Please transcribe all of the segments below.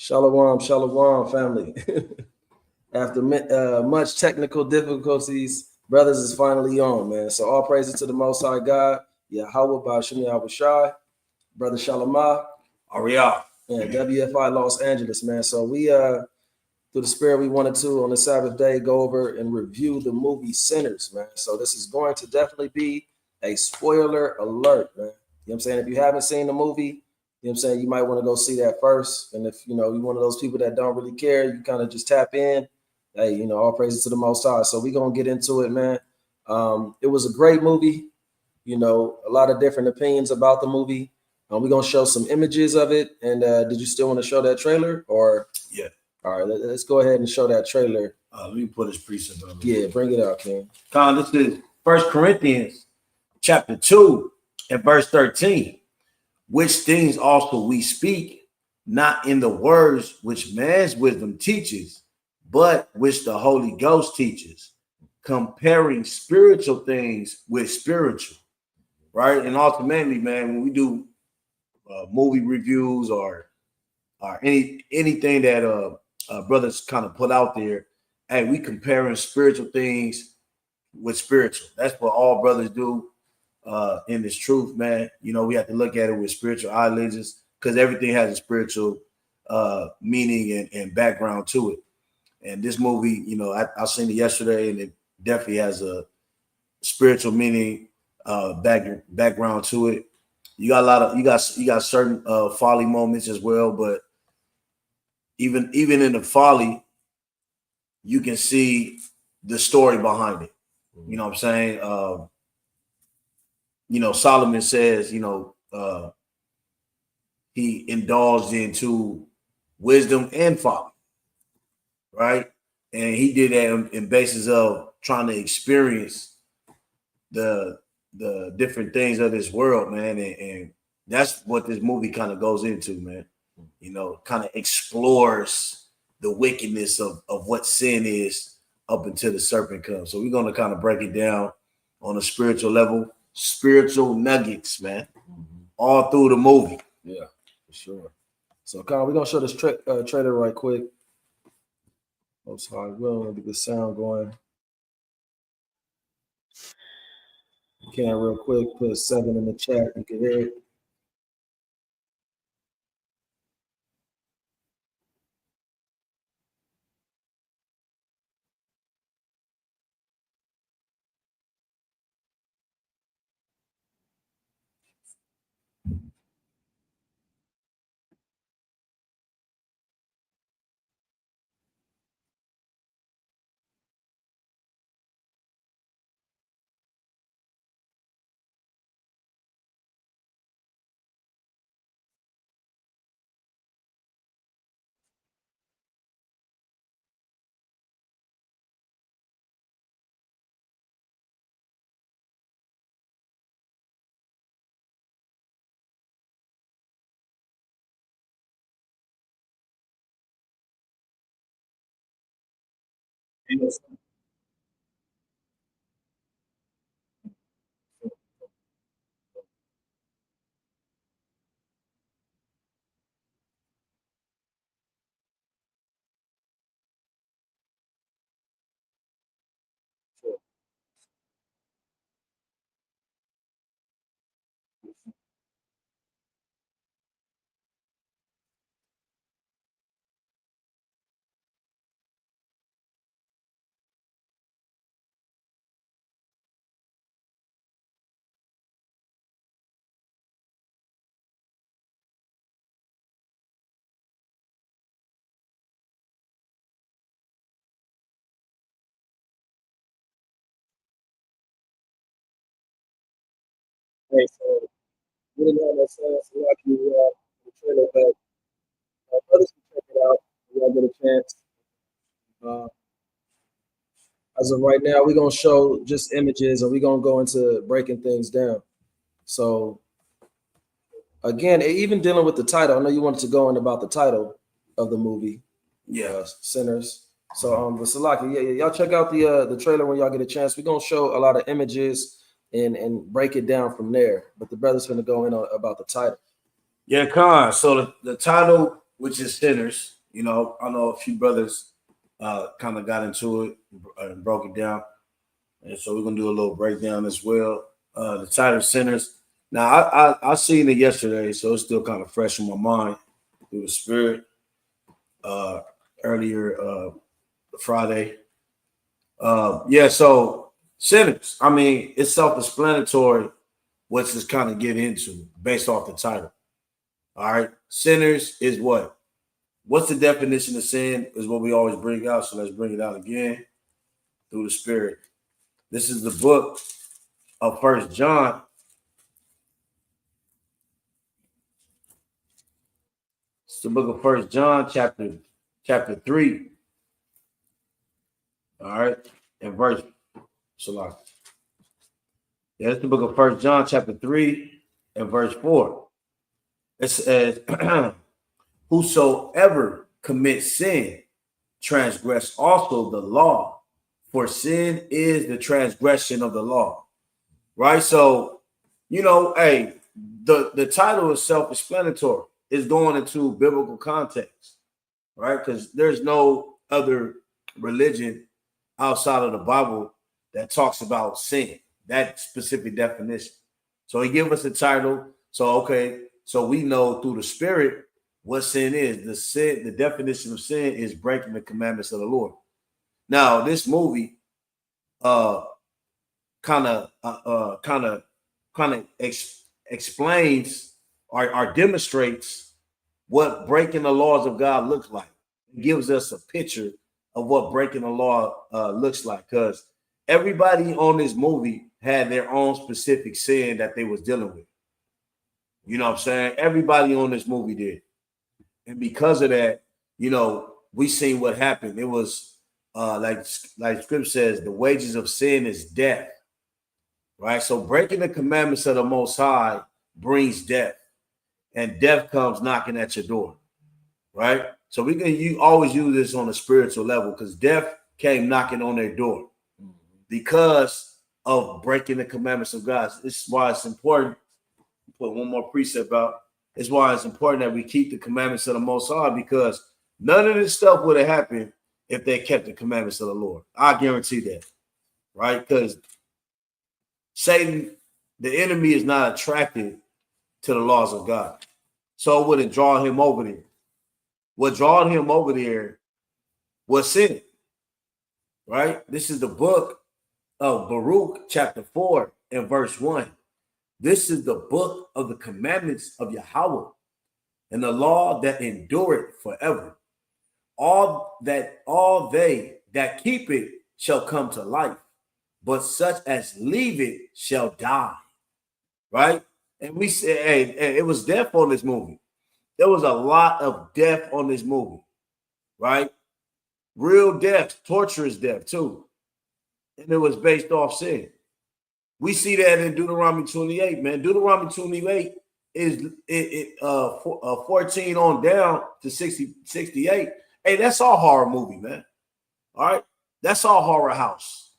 Shalom, shalom, family. After much technical difficulties, brothers is finally on, man. So all praises to the Most High God. Yahweh Bashim Yahushai, Brother Shalomah, Ariel, and WFI Los Angeles, man. So we through the spirit we wanted to on the Sabbath day go over and review the movie Sinners, man. So this is going to definitely be a spoiler alert, man. You know what I'm saying? If you haven't seen the movie, you know what I'm saying, you might want to go see that first. And if you know you're one of those people that don't really care, you kind of just tap in. Hey, you know, all praises to the Most High. So we're gonna get into it, man. It was a great movie. You know, a lot of different opinions about the movie. We're gonna show some images of it. And did you still want to show that trailer? Or yeah. All right, let's go ahead and show that trailer. Let me put his precept on. Yeah, bring it out, King. Con, this is 1 Corinthians chapter 2 and verse 13. Which things also we speak, not in the words which man's wisdom teaches, but which the Holy Ghost teaches, comparing spiritual things with spiritual, right? And ultimately, man, when we do movie reviews or anything that brothers kind of put out there, hey, we comparing spiritual things with spiritual. That's what all brothers do in this truth, man. You know, we have to look at it with spiritual eye lenses because everything has a spiritual meaning and background to it. And this movie, you know, I seen it yesterday, and it definitely has a spiritual meaning background to it. You got a lot of you got certain folly moments as well, but even in the folly, you can see the story behind it. You know what I'm saying? You know, Solomon says, you know, he indulged into wisdom and folly, right? And he did that in basis of trying to experience the different things of this world, man. And that's what this movie kind of goes into, man. You know, kind of explores the wickedness of what sin is up until the serpent comes. So we're going to kind of break it down on a spiritual level, spiritual nuggets, man, all through the movie. Yeah, for sure. So, Kyle, we're going to show this trailer right quick. Most High will get the sound going. Can real quick put 7 in the chat. You can hear it. Hey, so we didn't have no sense to watch you the trailer, but others can check it out. Y'all get a chance. As of right now, we're gonna show just images, and we're gonna go into breaking things down. So, again, even dealing with the title, I know you wanted to go in about the title of the movie, Sinners. So, but Salaki, yeah, y'all check out the trailer when y'all get a chance. We're gonna show a lot of images and break it down from there. But the brother's gonna go in about the title. Yeah, Khan. So the title which is sinners. You know, I know a few brothers kind of got into it and broke it down. And so we're gonna do a little breakdown as well. The title sinners. Now I seen it yesterday, so it's still kind of fresh in my mind through the spirit. Earlier Friday. Yeah, so sinners. I mean, it's self-explanatory what to kind of get into based off the title. All right. Sinners is what? What's the definition of sin? Is what we always bring out. So let's bring it out again through the spirit. This is the book of First John. It's the book of First John, chapter 3. All right, and verse Salah. Yeah, it's the book of First John, chapter 3, and verse 4. It says, whosoever commits sin transgress also the law, for sin is the transgression of the law. Right? So, you know, hey, the title is self-explanatory. It's going into biblical context, right? Because there's no other religion outside of the Bible that talks about sin, that specific definition. So he gave us a title. So, okay, so we know through the spirit what sin is. The definition of sin is breaking the commandments of the Lord. Now, this movie kind of explains or demonstrates what breaking the laws of God looks like. It gives us a picture of what breaking the law looks like, because everybody on this movie had their own specific sin that they was dealing with. You know what I'm saying? Everybody on this movie did. And because of that, you know, we seen what happened. It was like scripture says, the wages of sin is death. Right? So breaking the commandments of the Most High brings death. And death comes knocking at your door. Right? So you always use this on a spiritual level, because death came knocking on their door because of breaking the commandments of God. This is why it's important. Put one more precept out. It's why it's important that we keep the commandments of the Most High, because none of this stuff would have happened if they kept the commandments of the Lord. I guarantee that. Right? Because Satan, the enemy, is not attracted to the laws of God. So it wouldn't draw him over there. What drawed him over there was sin. Right? This is the book of Baruch, chapter 4, and verse 1. This is the book of the commandments of Yahweh, and the law that endureth forever. All they that keep it shall come to life, but such as leave it shall die. Right? And we say, hey, it was death on this movie. There was a lot of death on this movie. Right? Real death, torturous death too. And it was based off sin. We see that in Deuteronomy 28, man. Deuteronomy 28 is 14 on down to 68. Hey, that's all horror movie, man. All right? That's all horror house.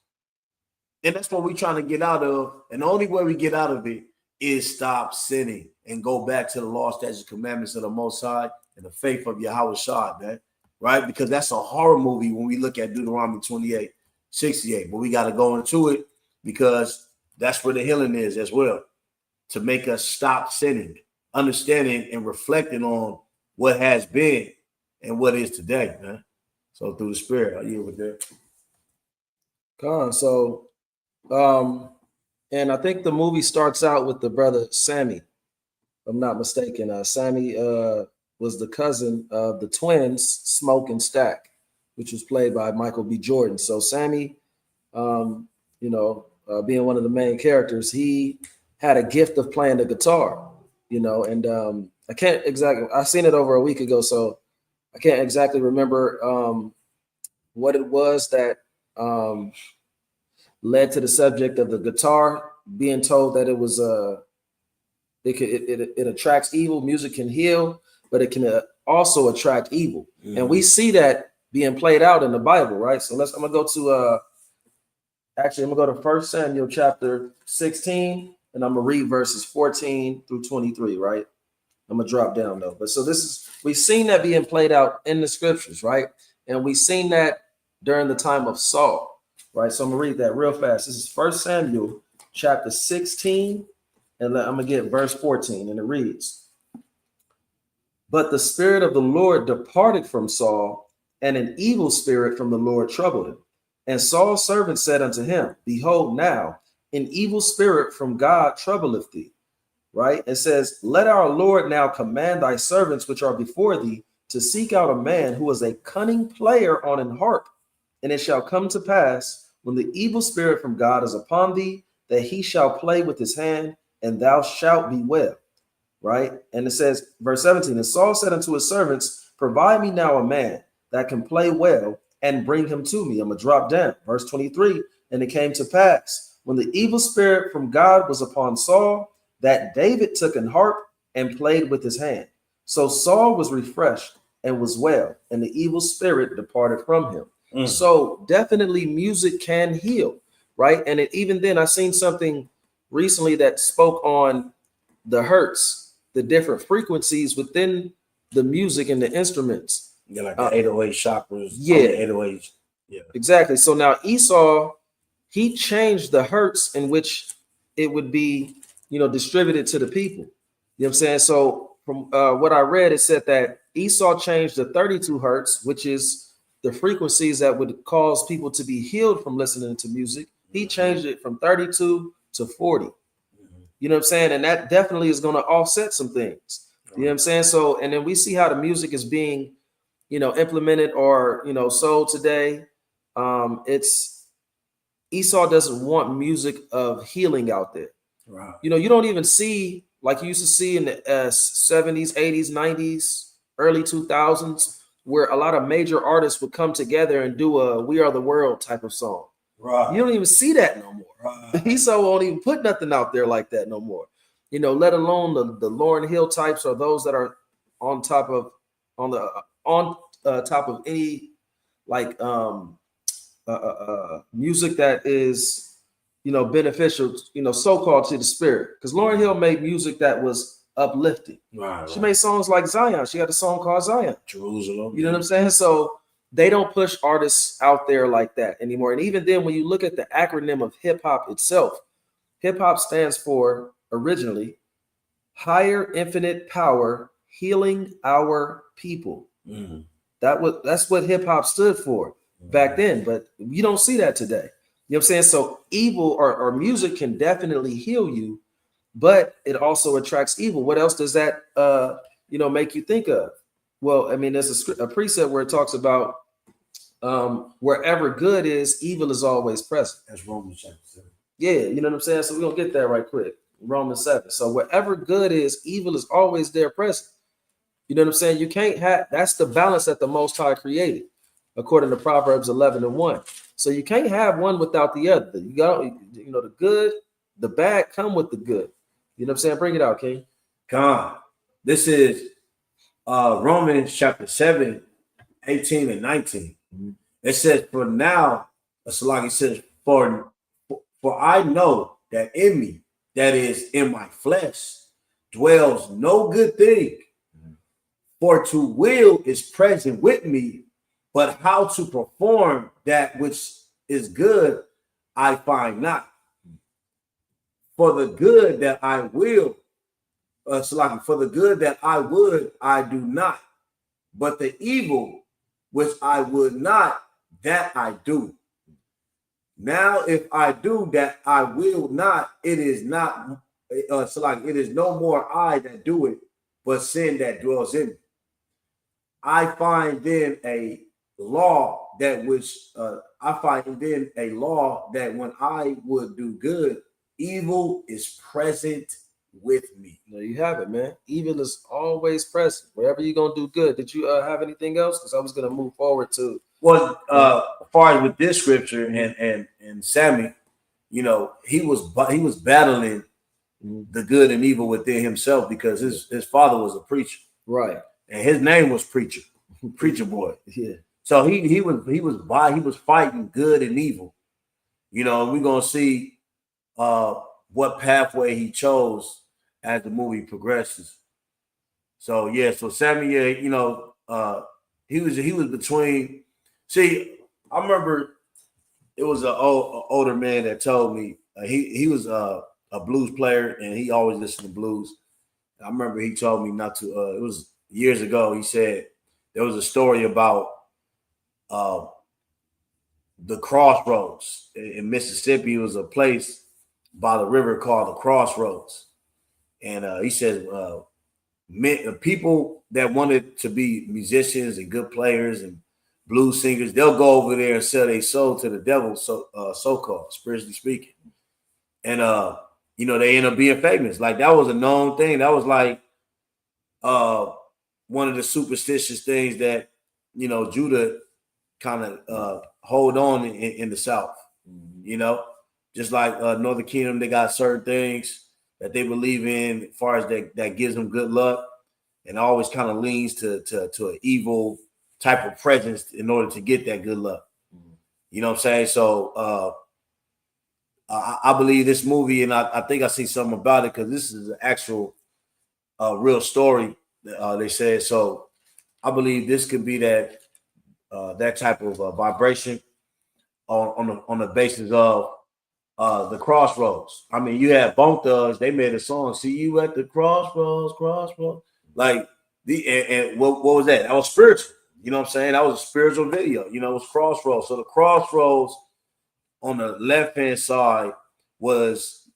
And that's what we're trying to get out of. And the only way we get out of it is stop sinning and go back to the law, statutes, commandments of the Most High and the faith of Yahweh Shah, man. Right? Because that's a horror movie when we look at Deuteronomy 28, 68. But we got to go into it, because that's where the healing is as well, to make us stop sinning, understanding and reflecting on what has been and what is today, man. So through the spirit, are you with that? So, and I think the movie starts out with the brother Sammy, if I'm not mistaken. Sammy was the cousin of the twins, Smoke and Stack, which was played by Michael B. Jordan. So Sammy, being one of the main characters, he had a gift of playing the guitar, and I can't exactly, I seen it over a week ago, so I can't exactly remember what it was that led to the subject of the guitar being told that it was it attracts evil. Music can heal, but it can also attract evil. Mm-hmm. And we see that being played out in the Bible, right? So I'm gonna go to I'm gonna go to 1 Samuel chapter 16, and I'm gonna read verses 14 through 23, right? I'm gonna drop down though. But so we've seen that being played out in the scriptures, right? And we've seen that during the time of Saul, right? So I'm gonna read that real fast. This is 1 Samuel chapter 16, and I'm gonna get verse 14, and it reads, "But the spirit of the Lord departed from Saul, and an evil spirit from the Lord troubled him. And Saul's servant said unto him, Behold, now an evil spirit from God troubleth thee." Right? It says, "Let our Lord now command thy servants which are before thee to seek out a man who is a cunning player on an harp. And it shall come to pass, when the evil spirit from God is upon thee, that he shall play with his hand, and thou shalt be well." Right? And it says, verse 17, "And Saul said unto his servants, Provide me now a man that can play well, and bring him to me." I'm going to drop down. Verse 23, "And it came to pass, when the evil spirit from God was upon Saul, that David took an harp and played with his hand. So Saul was refreshed and was well, and the evil spirit departed from him." So definitely music can heal, right? And even then, I seen something recently that spoke on the hertz, the different frequencies within the music and the instruments. Yeah, like the 808 chakras. Yeah, 808. Yeah, exactly. So now Esau, he changed the hertz in which it would be, distributed to the people. You know what I'm saying? So from what I read, it said that Esau changed the 32 hertz, which is the frequencies that would cause people to be healed from listening to music. He changed it from 32 to 40. You know what I'm saying? And that definitely is going to offset some things. You know what I'm saying? So, and then we see how the music is being, implemented or, sold today. It's Esau doesn't want music of healing out there. right. You don't even see, like you used to see in the 70s, 80s, 90s, early 2000s, where a lot of major artists would come together and do a "We Are the World" type of song. Right. You don't even see that no more. Right. Esau won't even put nothing out there like that no more. Let alone the Lauryn Hill types, or those that are on top of top of any like music that is beneficial, so-called to the spirit. Because Lauryn Hill made music that was uplifting. Right. She made songs like Zion. She had a song called Zion. Jerusalem. You know what I'm saying? So they don't push artists out there like that anymore. And even then, when you look at the acronym of hip hop itself, hip hop stands for, originally, Higher Infinite Power Healing Our People. That's what hip hop stood for back then, but you don't see that today. You know what I'm saying? So evil or music can definitely heal you, but it also attracts evil. What else does that make you think of? Well, I mean, there's a precept where it talks about wherever good is, evil is always present. That's Romans chapter 7. Yeah, you know what I'm saying? So we're gonna get that right quick. Romans 7. So wherever good is, evil is always there present. You know what I'm saying? You can't have, that's the balance that the Most High created, according to Proverbs 11:1. So you can't have one without the other. You got, the good, the bad come with the good. You know what I'm saying? Bring it out, King. God, this is Romans chapter 7, 18 and 19. It says, "For now," Salaki says, for I know that in me, that is in my flesh, dwells no good thing. For to will is present with me, but how to perform that which is good, I find not. For the good that I will, for the good that I would, I do not. But the evil which I would not, that I do. Now, if I do that I will not, it is not, it is no more I that do it, but sin that dwells in me. I find then a law that when I would do good, evil is present with me. There you have it, man. Evil is always present. Wherever you're gonna do good. Did you have anything else? Because I was gonna move forward to. Well, as far as with this scripture and Sammy, he was battling the good and evil within himself, because his father was a preacher, right? And his name was Preacher, Preacher Boy. Yeah. So he was fighting good and evil. We're gonna see what pathway he chose as the movie progresses. So yeah, so Samuel, you know, he was between. See, I remember it was a older man that told me he was a blues player and he always listened to blues. I remember he told me not to. It was years ago. He said there was a story about uh, the crossroads in Mississippi. It was a place by the river called the Crossroads, and he said people that wanted to be musicians and good players and blues singers, they'll go over there and sell their soul to the devil, so called, spiritually speaking. And you know, they end up being famous. Like that was a known thing. That was like uh one of the superstitious things that, you know, Judah kind of hold on in the South. You know, just like Northern Kingdom, they got certain things that they believe in as far as that gives them good luck, and always kind of leans to an evil type of presence in order to get that good luck. You know what I'm saying? So I believe this movie, and I think I see something about it because this is an actual real story. They said so. I believe this could be that that type of vibration on the basis of the crossroads. I mean, you had Bone Thugs. They made a song, "See You at the Crossroads, Crossroads." Like and what was that? That was spiritual. You know what I'm saying? That was a spiritual video. You know, it was Crossroads. So the Crossroads on the left hand side was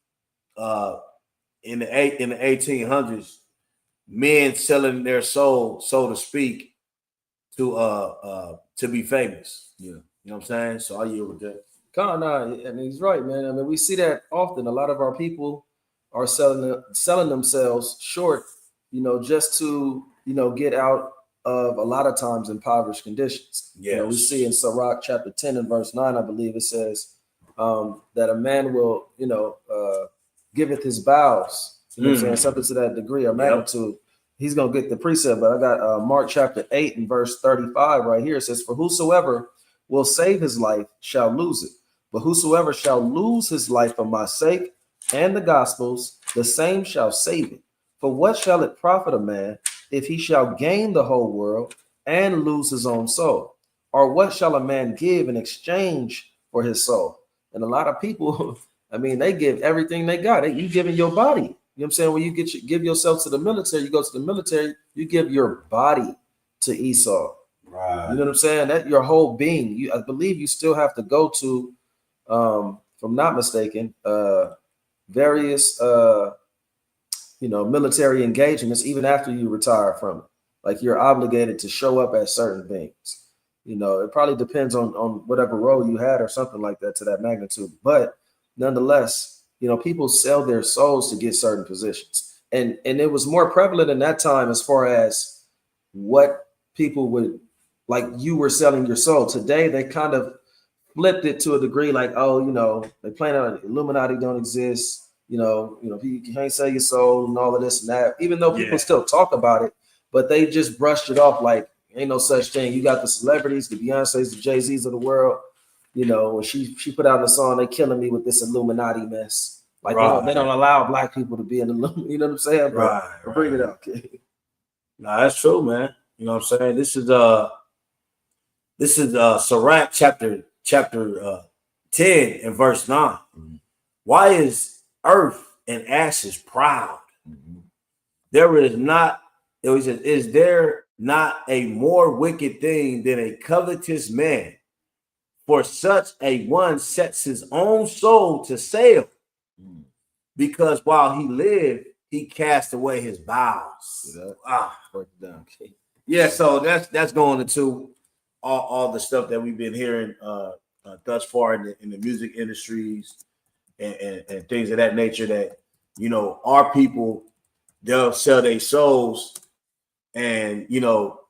in the 1800s, men selling their soul, so to speak, to be famous. Yeah, you know what I'm saying? So I yield with that. And he's right, man. I mean, we see that often. A lot of our people are selling themselves short, you know, just to, you know, get out of a lot of times impoverished conditions. Yes. You know, we see in Sirach chapter 10 and verse 9, I believe it says that a man will, you know, giveth his vows, you know what I'm saying, something to that degree or magnitude. Yep. He's going to get the precept, but I got Mark chapter 8 and verse 35 right here. It says, for whosoever will save his life shall lose it. But whosoever shall lose his life for my sake and the gospel's, the same shall save it. For what shall it profit a man if he shall gain the whole world and lose his own soul? Or what shall a man give in exchange for his soul? And a lot of people, I mean, they give everything they got. You giving your body. You know what I'm saying? When you give yourself to the military, you go to the military, you give your body to Esau. Right. You know what I'm saying? That your whole being. I believe you still have to go to, if I'm not mistaken, various you know, military engagements even after you retire from it. Like you're obligated to show up at certain things. You know, it probably depends on whatever role you had or something like that to that magnitude. But nonetheless, you know, people sell their souls to get certain positions. And it was more prevalent in that time as far as what people would, like you were selling your soul. Today, they kind of flipped it to a degree like, oh, you know, they plan on Illuminati don't exist. You know, you can't sell your soul and all of this and that, even though people still talk about it, but they just brushed it off like ain't no such thing. You got the celebrities, the Beyoncés, the Jay-Z's of the world. You know, when she put out the song, they killing me with this Illuminati mess. Like they don't allow black people to be in the, you know what I'm saying? But bring it up, kid. No, that's true, man. You know what I'm saying? This is Sirach chapter 10 and verse 9. Mm-hmm. Why is earth and ashes proud? Mm-hmm. There is not, he says, is there not a more wicked thing than a covetous man? For such a one sets his own soul to sale, because while he lived, he cast away his vows. Yeah, so that's going into all the stuff that we've been hearing thus far in the music industries and things of that nature, that, you know, our people, they'll sell their souls. And, you know,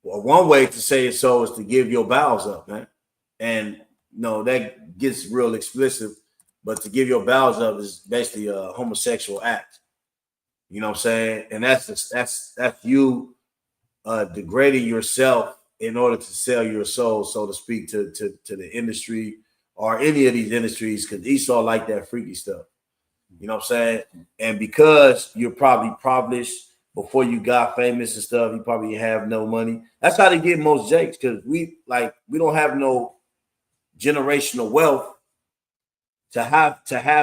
well, one way to say it so is to give your vows up, man. And no, that gets real explicit, but to give your vows up is basically a homosexual act. You know what I'm saying? And that's you degrading yourself in order to sell your soul, so to speak, to the industry or any of these industries, because Esau like that freaky stuff. You know what I'm saying? And because you're probably published before you got famous and stuff, you probably have no money. That's how they get most Jakes, because we don't have no generational wealth to have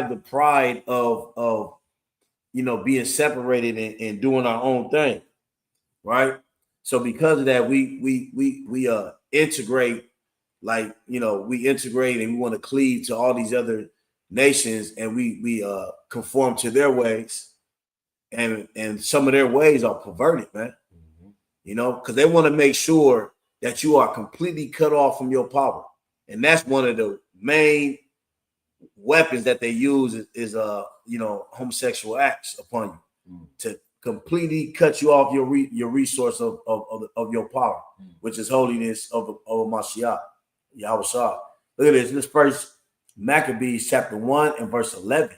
the pride of being separated and doing our own thing, right? So because of that, we integrate, we integrate and we want to cleave to all these other nations, and we conform to their ways, and some of their ways are perverted, man. Because they want to make sure that you are completely cut off from your power, and that's one of the main weapons that they use is homosexual acts upon you to completely cut you off your resource of your power, which is holiness of Mashiach, Yahweh Shah. Look at this first Maccabees chapter 1 and verse 11.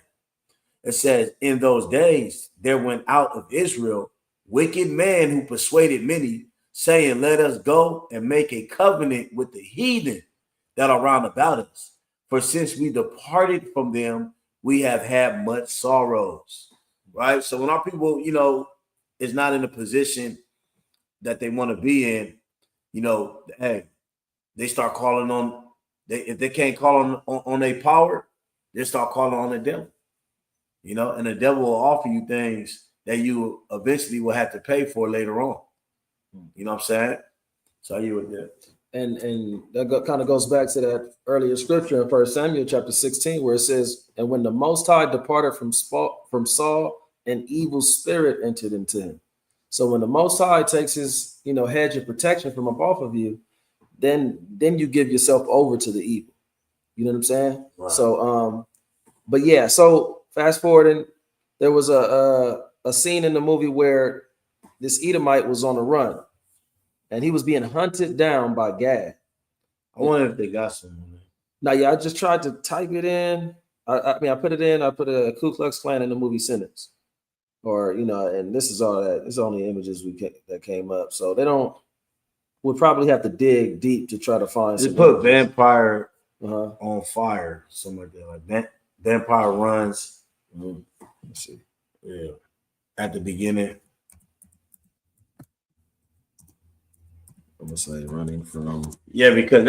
It says, in those days there went out of Israel wicked men who persuaded many, saying, let us go and make a covenant with the heathen that are round about us. For since we departed from them, we have had much sorrows. Right? So when our people, is not in a position that they want to be in, hey, they start calling on, if they can't call on their power, they start calling on the devil. And the devil will offer you things that you eventually will have to pay for later on. You know what I'm saying? So you would do. And that kind of goes back to that earlier scripture in 1 Samuel chapter 16, where it says, and when the Most High departed from Saul, an evil spirit entered into him. So when the Most High takes his, hedge of protection from above of you, then you give yourself over to the evil. You know what I'm saying? Wow. So, but yeah, so fast forwarding, there was a scene in the movie where this Edomite was on a run, and he was being hunted down by Gad. I wonder if they got someone. Now, yeah, I just tried to type it in. I put it in. I put a Ku Klux Klan in the movie sentence, or and this is all that. It's only images that came up, so they don't. We'll probably have to dig deep to try to find. Just put images. Vampire on fire, something like that. Like vampire runs. Let's see. Yeah, at the beginning. I'm gonna say running from. Yeah, because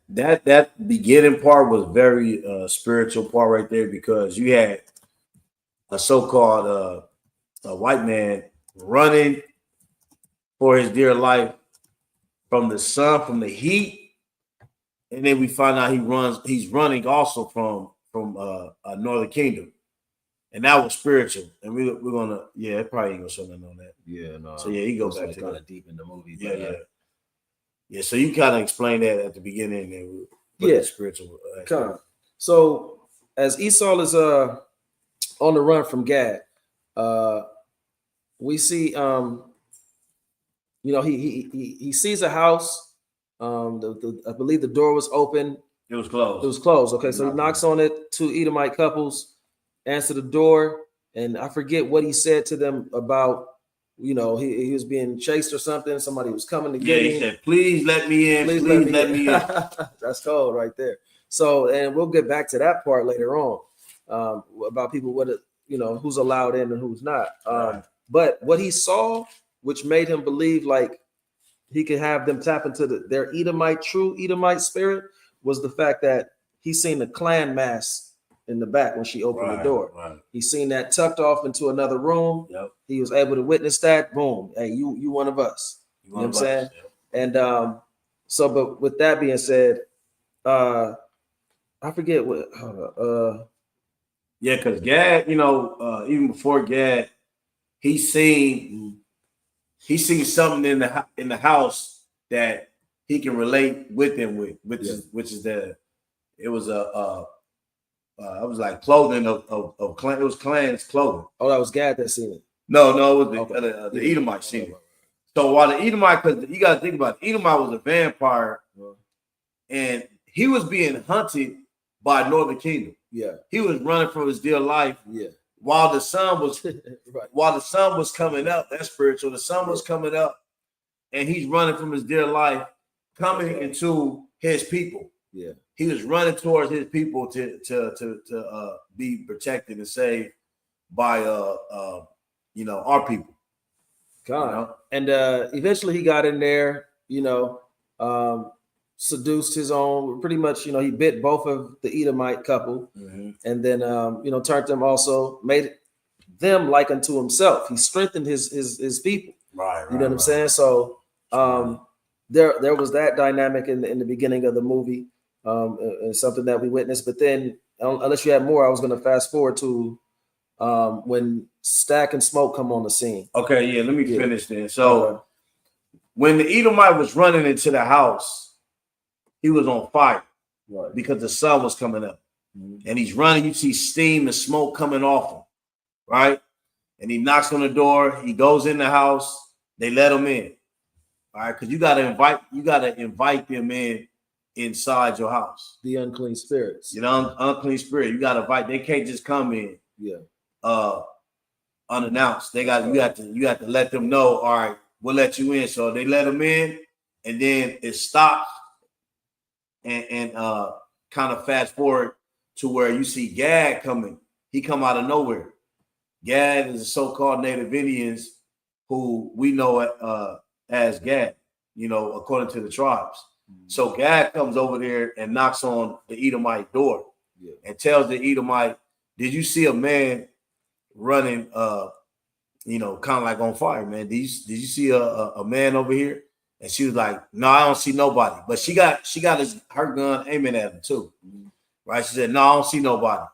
that beginning part was very spiritual part right there, because you had a so-called a white man running for his dear life from the sun, from the heat, and then we find out he's running also from Northern Kingdom. And that was spiritual, and we're gonna it probably ain't gonna show nothing on that. Yeah, no. So he goes back to kind of deep in the movie. Yeah. So you kind of explained that at the beginning, and the spiritual. Kind of. So as Esau is on the run from Gad, we see he sees a house. I believe the door was open. It was closed. It was closed. Okay, so he knocks on it. Two Edomite couples answer the door, and I forget what he said to them about, he was being chased or something. Somebody was coming to get him. He said, please let me in. Please let me in. That's cold right there. So, and we'll get back to that part later on about people, who's allowed in and who's not. Right. But what he saw, which made him believe like he could have them tap into their true Edomite spirit, was the fact that he seen the Klan mask in the back when she opened the door. Right. He seen that tucked off into another room. Yep. He was able to witness that. Boom. Hey, you one of us. You know what I'm saying? Yep. And but with that being said, I forget what because Gad, even before Gad, he seen something in the house that he can relate with him with, which is it was it was like clothing of clan. It was Klan's clothing. Oh, that was Gad that seen it. No, it was the Edomite seen it. So while the Edomite, because you got to think about it, Edomite was a vampire, and he was being hunted by Northern Kingdom. Yeah, he was running for his dear life. Yeah, while the sun was while the sun was coming up. That's spiritual. The sun was coming up, and he's running from his dear life, coming into his people. Yeah. he was running towards his people to be protected and saved by our people. God. And eventually he got in there, seduced his own, pretty much, he bit both of the Edomite couple, and then turned them, also made them like unto himself. He strengthened his people. Right. You know what I'm saying? So there was that dynamic in the beginning of the movie, and something that we witnessed. But then, unless you had more, I was going to fast forward to when Stack and Smoke come on the scene. Okay, yeah, let me finish then. So when the Edomite was running into the house, he was on fire, right, because the sun was coming up. And he's running, you see steam and smoke coming off him, right? And he knocks on the door, he goes in the house, they let him in. All right, because you gotta invite them inside your house. The unclean spirits. Unclean spirit. You gotta invite, they can't just come in. Unannounced. You got to let them know, all right, we'll let you in. So they let them in, and then it stops and kind of fast forward to where you see Gad coming. He come out of nowhere. Gad is the so-called Native Indians who we know as Gad, according to the tribes. So Gad comes over there and knocks on the Edomite door and tells the Edomite, did you see a man running, kind of like on fire, man? Did you see a man over here? And she was like, no, I don't see nobody. But she got her gun aiming at him too, right? She said, no, I don't see nobody.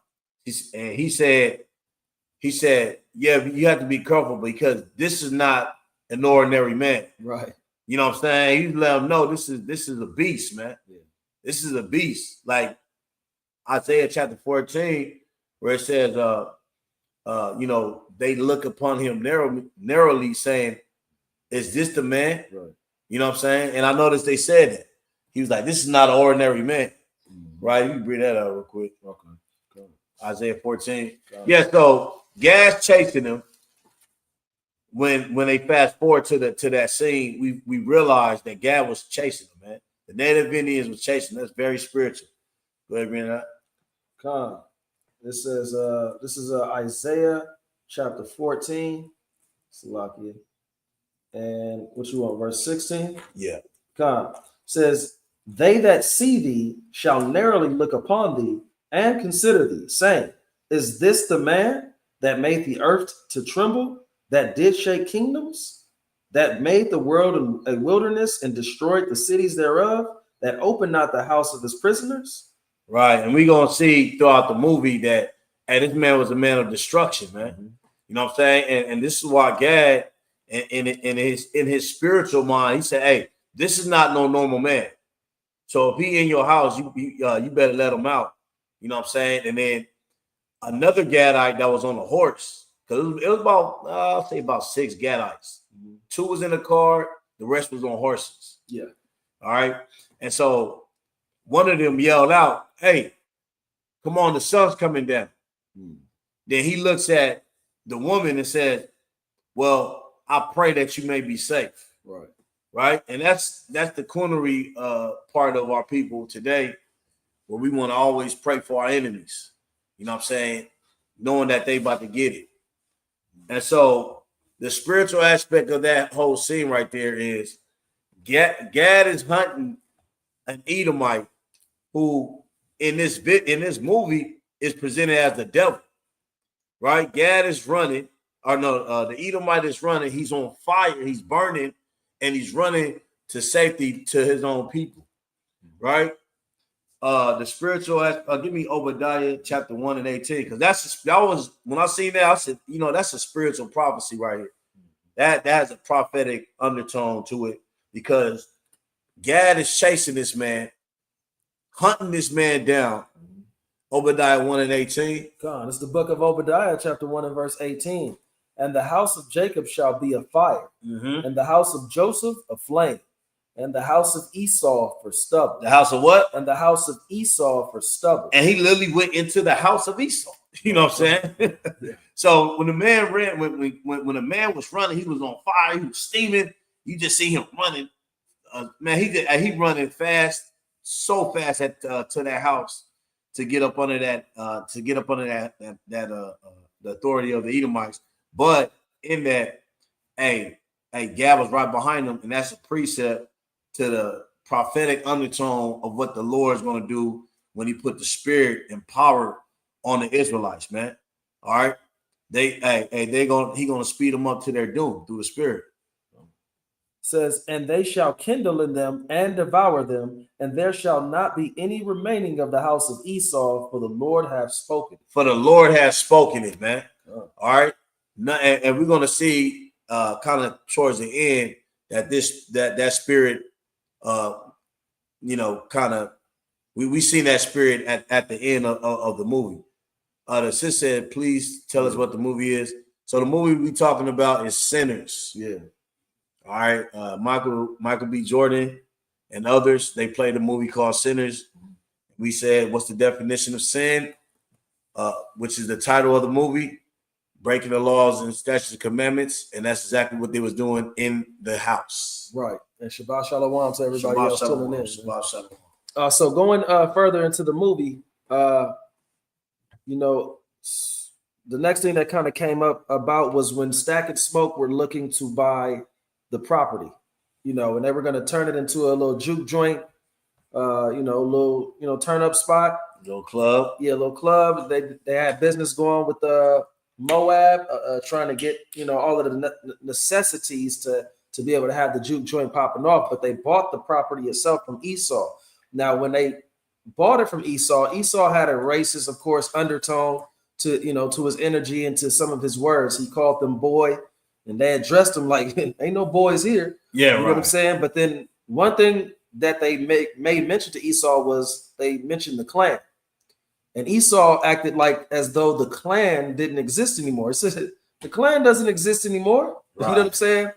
And he said, yeah, you have to be careful because this is not an ordinary man, right? You know what I'm saying? He let them know this is a beast, man. Yeah. This is a beast, like Isaiah chapter 14, where it says, they look upon him narrowly, saying, is this the man? Right. You know what I'm saying? And I noticed they said that. He was like, this is not an ordinary man. Right? You can bring that out real quick. Okay. Cool. Isaiah 14. Yeah, so Gad's chasing him. When they fast forward to that scene, we realized that Gad was chasing him, man. The Native Indians was chasing him. That's very spiritual. Go ahead, bring that. Come. This is Isaiah chapter 14. Salakia. And what you want, verse 16? Yeah. Come. Says, they that see thee shall narrowly look upon thee and consider thee, saying, is this the man that made the earth to tremble, that did shake kingdoms, that made the world a wilderness and destroyed the cities thereof, that opened not the house of his prisoners? Right. And we're going to see throughout the movie that, hey, this man was a man of destruction, man. You know what I'm saying? And this is why Gad, in his spiritual mind, he said, hey, this is not no normal man. So if he in your house, you better let him out. You know what I'm saying? And then another Gadite that was on a horse, because it was about, I'll say about 6 Gadites. 2 was in the car, the rest was on horses. Yeah. All right. And so one of them yelled out, hey, come on, the sun's coming down. Then he looks at the woman and says, well, I pray that you may be safe. Right. Right. And that's the culinary part of our people today, where we want to always pray for our enemies. You know what I'm saying? Knowing that they about to get it. And so the spiritual aspect of that whole scene right there is Gad is hunting an Edomite who in this movie is presented as the devil. Right? Gad is running, the Edomite is running, he's on fire, he's burning, and he's running to safety to his own people. Right? The spiritual, give me Obadiah chapter 1 and 18, because that was when I seen that, I said, that's a spiritual prophecy right here. That has a prophetic undertone to it, because Gad is chasing this man, hunting this man down. Obadiah 1 and 18. God, it's the book of Obadiah, chapter 1 and verse 18. And the house of Jacob shall be a fire, and the house of Joseph a flame, and the house of Esau for stubble. The house of what? And the house of Esau for stubble. And he literally went into the house of Esau. You know what I'm saying? So when the man ran, when the man was running, he was on fire, he was steaming. You just see him running. Man, he running fast so fast at to that house to get up under that the authority of the Edomites. But in that, hey, Gad was right behind them, and that's a precept to the prophetic undertone of what the Lord is going to do when he put the spirit and power on the Israelites, man. All right. He gonna speed them up to their doom through the spirit. Says, and they shall kindle in them and devour them, and there shall not be any remaining of the house of Esau, for the Lord hath spoken. For the Lord has spoken it, man. All right. And we're gonna see kind of towards the end that that spirit kind of we seen that spirit at the end of the movie. The sis said, please tell us what the movie is. So the movie we talking about is Sinners. Yeah. All right. Michael B. Jordan and others, they played a movie called Sinners. We said, what's the definition of sin? Which is the title of the movie, breaking the laws and statutes and commandments. And that's exactly what they was doing in the house. Right. And Shabbat Shalom to everybody else tuning in. Shabbat Shalom. So going further into the movie, the next thing that kind of came up about was when Stack and Smoke were looking to buy the property, and they were going to turn it into a little juke joint, little turn up spot, little club. Yeah, little club. They had business going with Moab, trying to get all of the necessities to be able to have the juke joint popping off. But they bought the property itself from Esau. Now, when they bought it from Esau had a racist, of course, undertone to his energy and to some of his words. He called them boy, and they addressed him like, ain't no boys here. Yeah, you know what I'm saying? But then one thing that they made mention to Esau was they mentioned the clan. And Esau acted like as though the clan didn't exist anymore. He said, the clan doesn't exist anymore. Right. You know what I'm saying?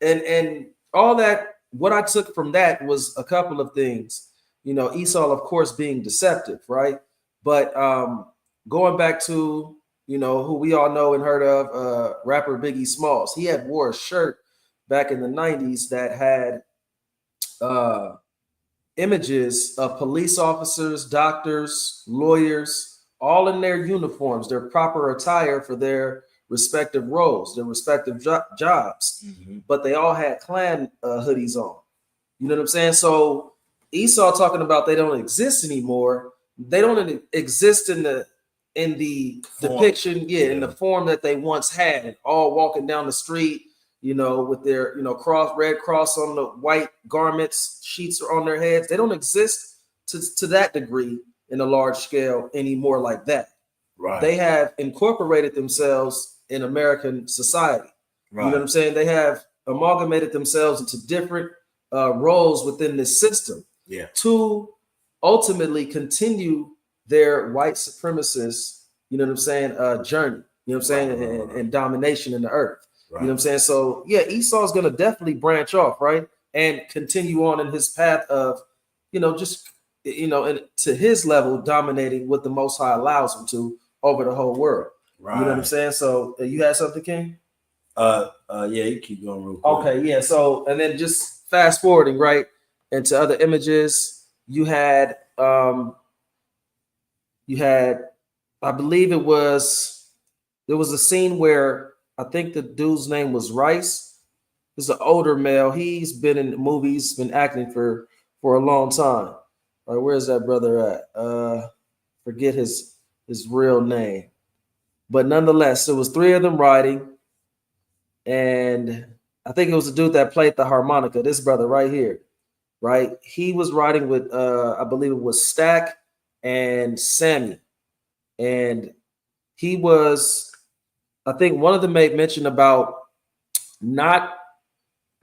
And all that, what I took from that was a couple of things. Esau, of course, being deceptive, right? But going back to, who we all know and heard of, rapper Biggie Smalls. He had wore a shirt back in the 90s that had images of police officers, doctors, lawyers, all in their uniforms, their proper attire for their respective roles, their respective jobs. Mm-hmm. But they all had clan hoodies on. You know what I'm saying? So Esau talking about they don't exist anymore. They don't exist in the form. Depiction, in the form that they once had, all walking down the street, with their, red cross on the white garments, sheets are on their heads. They don't exist to that degree in a large scale anymore like that. Right. They have incorporated themselves in American society. Right. You know what I'm saying? They have amalgamated themselves into different roles within this system. Yeah. To ultimately continue their white supremacist, journey, and domination in the earth. Right. You know what I'm saying? So yeah, Esau's going to definitely branch off, right? And continue on in his path of, and to his level, dominating what the Most High allows him to over the whole world. Right. You know what I'm saying? So you had something, King? Yeah, you keep going real quick. Okay, yeah. So, and then just fast forwarding, right, into other images, you had, I believe there was a scene where I think the dude's name was Rice. He's an older male. He's been in movies, been acting for a long time. All right, where's that brother at? Forget his real name. But nonetheless, there was three of them riding. And I think it was the dude that played the harmonica, this brother right here, right? He was riding with, I believe it was Stack and Sammy. And he was, I think one of them made mention about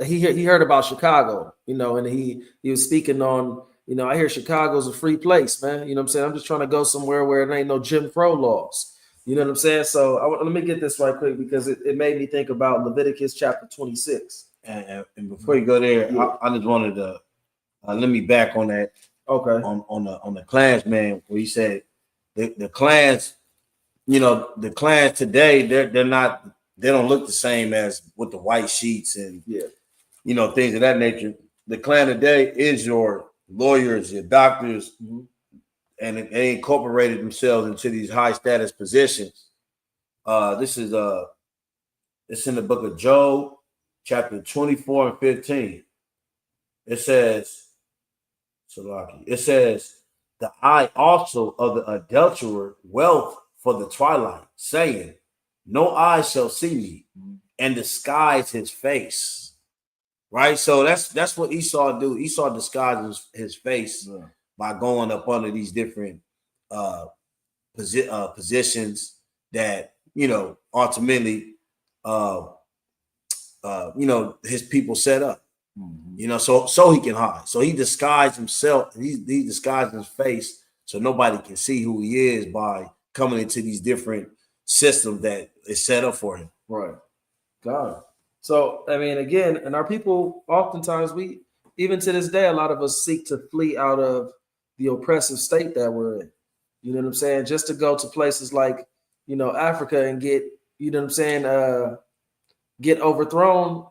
he heard about Chicago, and he was speaking on, I hear Chicago's a free place, man. You know what I'm saying? I'm just trying to go somewhere where there ain't no Jim Crow laws. You know what I'm saying? So let me get this right quick because it made me think about Leviticus chapter 26. And before you go there, yeah. I just wanted to let me back on that. Okay. On the clans, man, where he said the clans, the clans today, they don't look the same as with the white sheets and things of that nature. The clan today is your lawyers, your doctors, Mhm. and they incorporated themselves into these high status positions. This is it's in the book of Job, chapter 24 and 15. It says, the eye also of the adulterer wealth for the twilight, saying, no eye shall see me, and disguise his face. Right? So that's what Esau do. Esau disguises his face by going up under these different positions that, ultimately his people set up. So he can hide. So he disguised himself. He disguised his face so nobody can see who he is by coming into these different systems that is set up for him. Right. God. So, I mean, again, and our people, oftentimes, even to this day, a lot of us seek to flee out of the oppressive state that we're in. You know what I'm saying? Just to go to places like, Africa and get, get overthrown,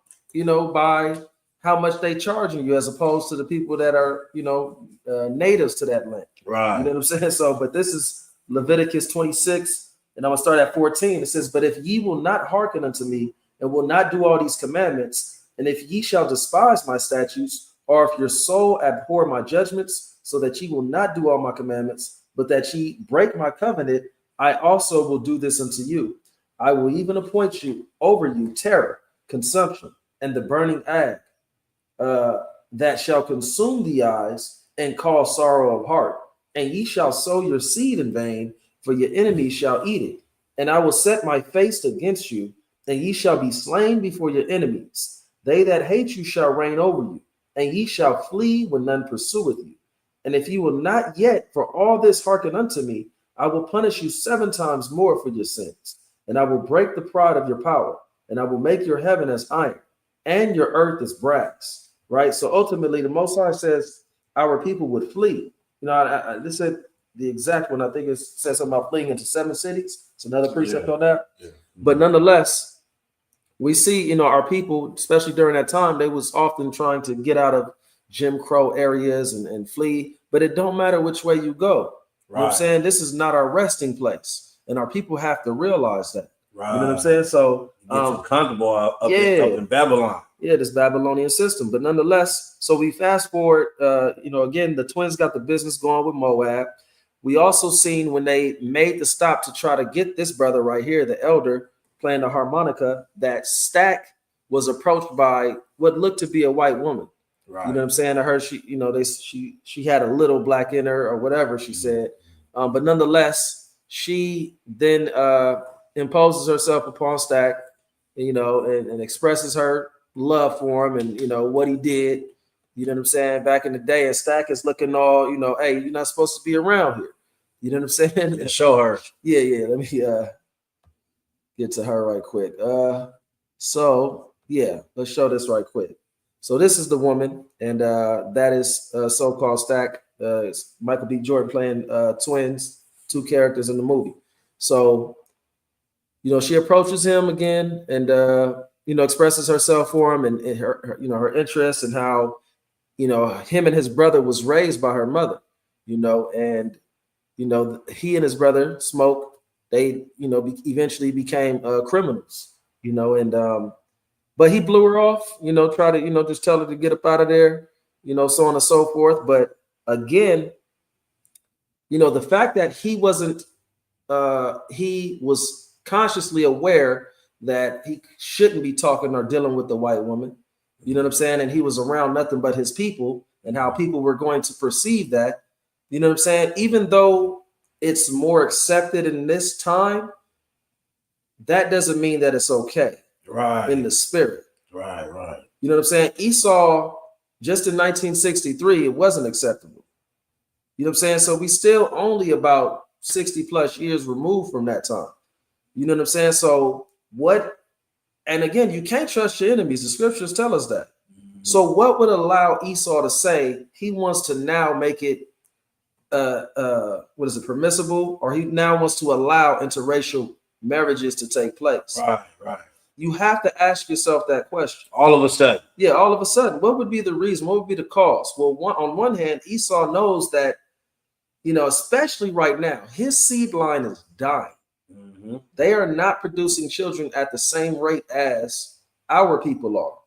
by how much they charging you as opposed to the people that are, natives to that land. Right. You know what I'm saying? So, but this is Leviticus 26, and I'm going to start at 14. It says, but if ye will not hearken unto me, and will not do all these commandments, and if ye shall despise my statutes, or if your soul abhor my judgments, so that ye will not do all my commandments, but that ye break my covenant, I also will do this unto you. I will even appoint you over you terror, consumption, and the burning ag, that shall consume the eyes and cause sorrow of heart. And ye shall sow your seed in vain, for your enemies shall eat it. And I will set my face against you, and ye shall be slain before your enemies. They that hate you shall reign over you, and ye shall flee when none pursueth you. And if ye will not yet for all this hearken unto me, I will punish you 7 times more for your sins. And I will break the pride of your power, and I will make your heaven as iron, and your earth as brass. Right? So ultimately, the Most High says our people would flee. This is the exact one. I think it says something about fleeing into 7 cities. It's another precept on that. Yeah. But nonetheless, we see, our people, especially during that time, they was often trying to get out of Jim Crow areas and flee. But it don't matter which way you go. Right. You know what I'm saying? This is not our resting place. And our people have to realize that. Right. You know what I'm saying? So get too comfortable up in Babylon. Yeah, this Babylonian system. But nonetheless, so we fast forward, again, the twins got the business going with Moab. We also seen when they made the stop to try to get this brother right here, the elder, playing the harmonica, that Stack was approached by what looked to be a white woman. Right. You know what I'm saying? I heard she had a little black in her or whatever she said. But nonetheless, she then imposes herself upon Stack, and expresses her love for him and, what he did. You know what I'm saying? Back in the day, and Stack is looking all, hey, you're not supposed to be around here. You know what I'm saying? Yeah, show her. Yeah. Let me get to her right quick. So yeah, let's show this right quick. So this is the woman, and that is so-called Stack. It's Michael B. Jordan playing twins, 2 characters in the movie. So, she approaches him again and expresses herself for him and her her interests and how him and his brother was raised by her mother, and he and his brother Smoke, they eventually became criminals, and but he blew her off, try to just tell her to get up out of there, so on and so forth. But again, the fact that he wasn't he was consciously aware that he shouldn't be talking or dealing with the white woman, you know what I'm saying? And he was around nothing but his people and how people were going to perceive that, you know what I'm saying? Even though it's more accepted in this time, that doesn't mean that it's okay. Right. In the spirit. Right. You know what I'm saying? Esau, just in 1963, it wasn't acceptable. You know what I'm saying? So we still only about 60 plus years removed from that time. You know what I'm saying? So and again, you can't trust your enemies. The scriptures tell us that. Mm-hmm. So what would allow Esau to say he wants to now make it, permissible, or he now wants to allow interracial marriages to take place? Right. You have to ask yourself that question. All of a sudden. Yeah, all of a sudden, what would be the reason? What would be the cause? Well, on one hand, Esau knows that, especially right now, his seed line is dying. Mm-hmm. They are not producing children at the same rate as our people are.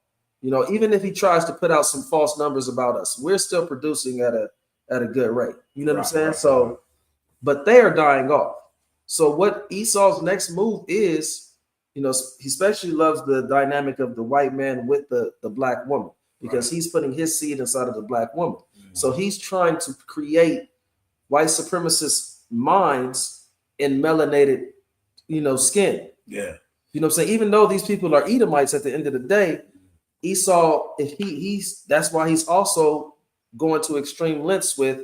Even if he tries to put out some false numbers about us, we're still producing at a good rate. You know what I'm saying? So, but they are dying off. So what Esau's next move is, he especially loves the dynamic of the white man with the black woman, because he's putting his seed inside of the black woman. Mm-hmm. So he's trying to create white supremacist minds in melanated, skin. Yeah. You know what I'm saying? Even though these people are Edomites at the end of the day, Esau, if that's why he's also going to extreme lengths with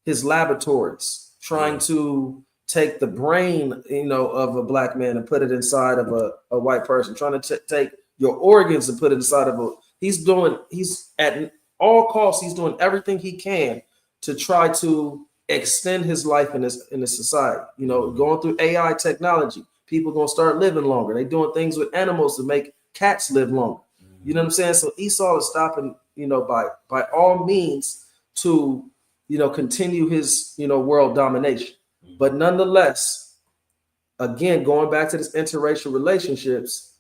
his laboratories, trying to take the brain, of a black man and put it inside of a white person, trying to take your organs and put it inside of he's at all costs, he's doing everything he can to try to extend his life in this society. Going through AI technology, people gonna start living longer. They doing things with animals to make cats live longer. You know what I'm saying? So Esau is stopping, by all means to, continue his, world domination. But nonetheless, again, going back to this interracial relationships,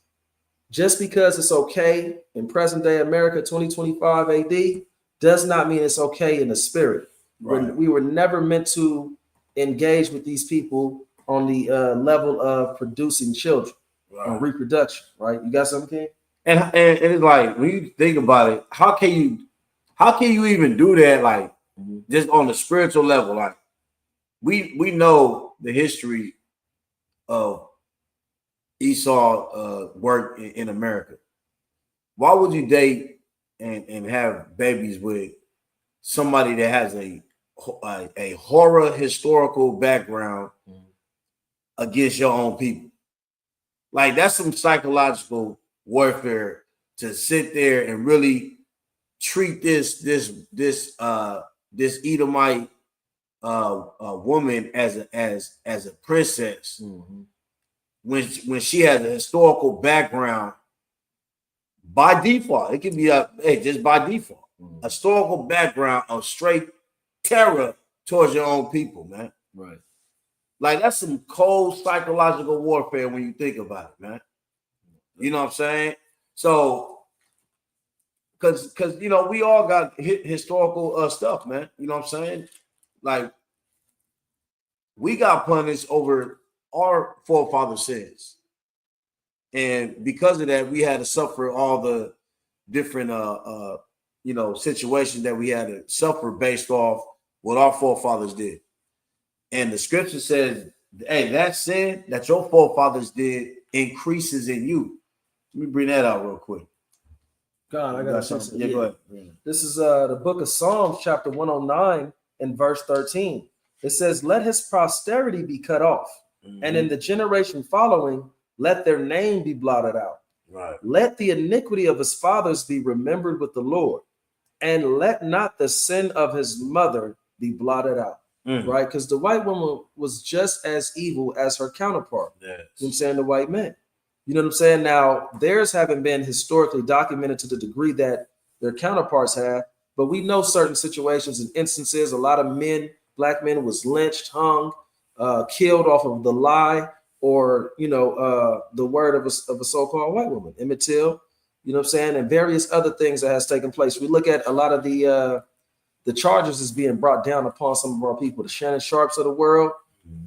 just because it's okay in present day America, 2025 AD, does not mean it's okay in the spirit. Right. We were never meant to engage with these people on the level of producing children, on reproduction, right? You got something, King? And it's like, when you think about it, how can you even do that? Like, just on the spiritual level, like we know the history of Esau work in America. Why would you date and have babies with somebody that has a horror historical background against your own people? Like, that's some psychological warfare to sit there and really treat this Edomite woman as a princess, when she has a historical background by default. It can be just by default, a historical background of straight terror towards your own people, man. Right. Like, that's some cold psychological warfare when you think about it, man. You know what I'm saying? So, because we all got historical stuff, man. You know what I'm saying? Like, we got punished over our forefathers' sins, and because of that, we had to suffer all the different situations that we had to suffer based off what our forefathers did. And the scripture says, hey, that sin that your forefathers did increases in you. Let me bring that out real quick. God, I got something. Yeah, go ahead. This is the book of Psalms, chapter 109 and verse 13. It says, let his posterity be cut off, and in the generation following, let their name be blotted out. Right. Let the iniquity of his fathers be remembered with the Lord, and let not the sin of his mother be blotted out. Right? Because the white woman was just as evil as her counterpart. Yes. You know what I'm saying? The white man. You know what I'm saying? Now, theirs haven't been historically documented to the degree that their counterparts have, but we know certain situations and instances. A lot of black men was lynched, hung, killed off of the lie or, the word of a so-called white woman, Emmett Till, you know what I'm saying? And various other things that has taken place. We look at a lot of the charges is being brought down upon some of our people, the Shannon Sharps of the world,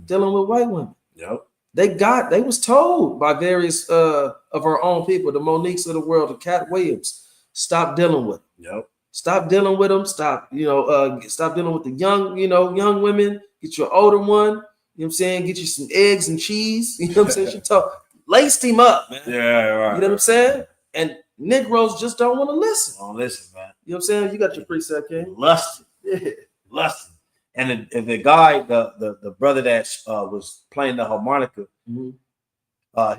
dealing with white women. Yep. They was told by various of our own people, the Moniques of the world, the Cat Williams, stop dealing with them. Yep. Stop dealing with them. Stop dealing with the young women. Get you an older one. You know what I'm saying? Get you some eggs and cheese. You know what I'm saying? She laced him up, man. Yeah, right. You know what I'm saying? And Negroes just don't want to listen. Don't listen, man. You know what I'm saying? You got your precept, King. Lusting. Yeah. Lusting. And the guy, the brother that was playing the harmonica,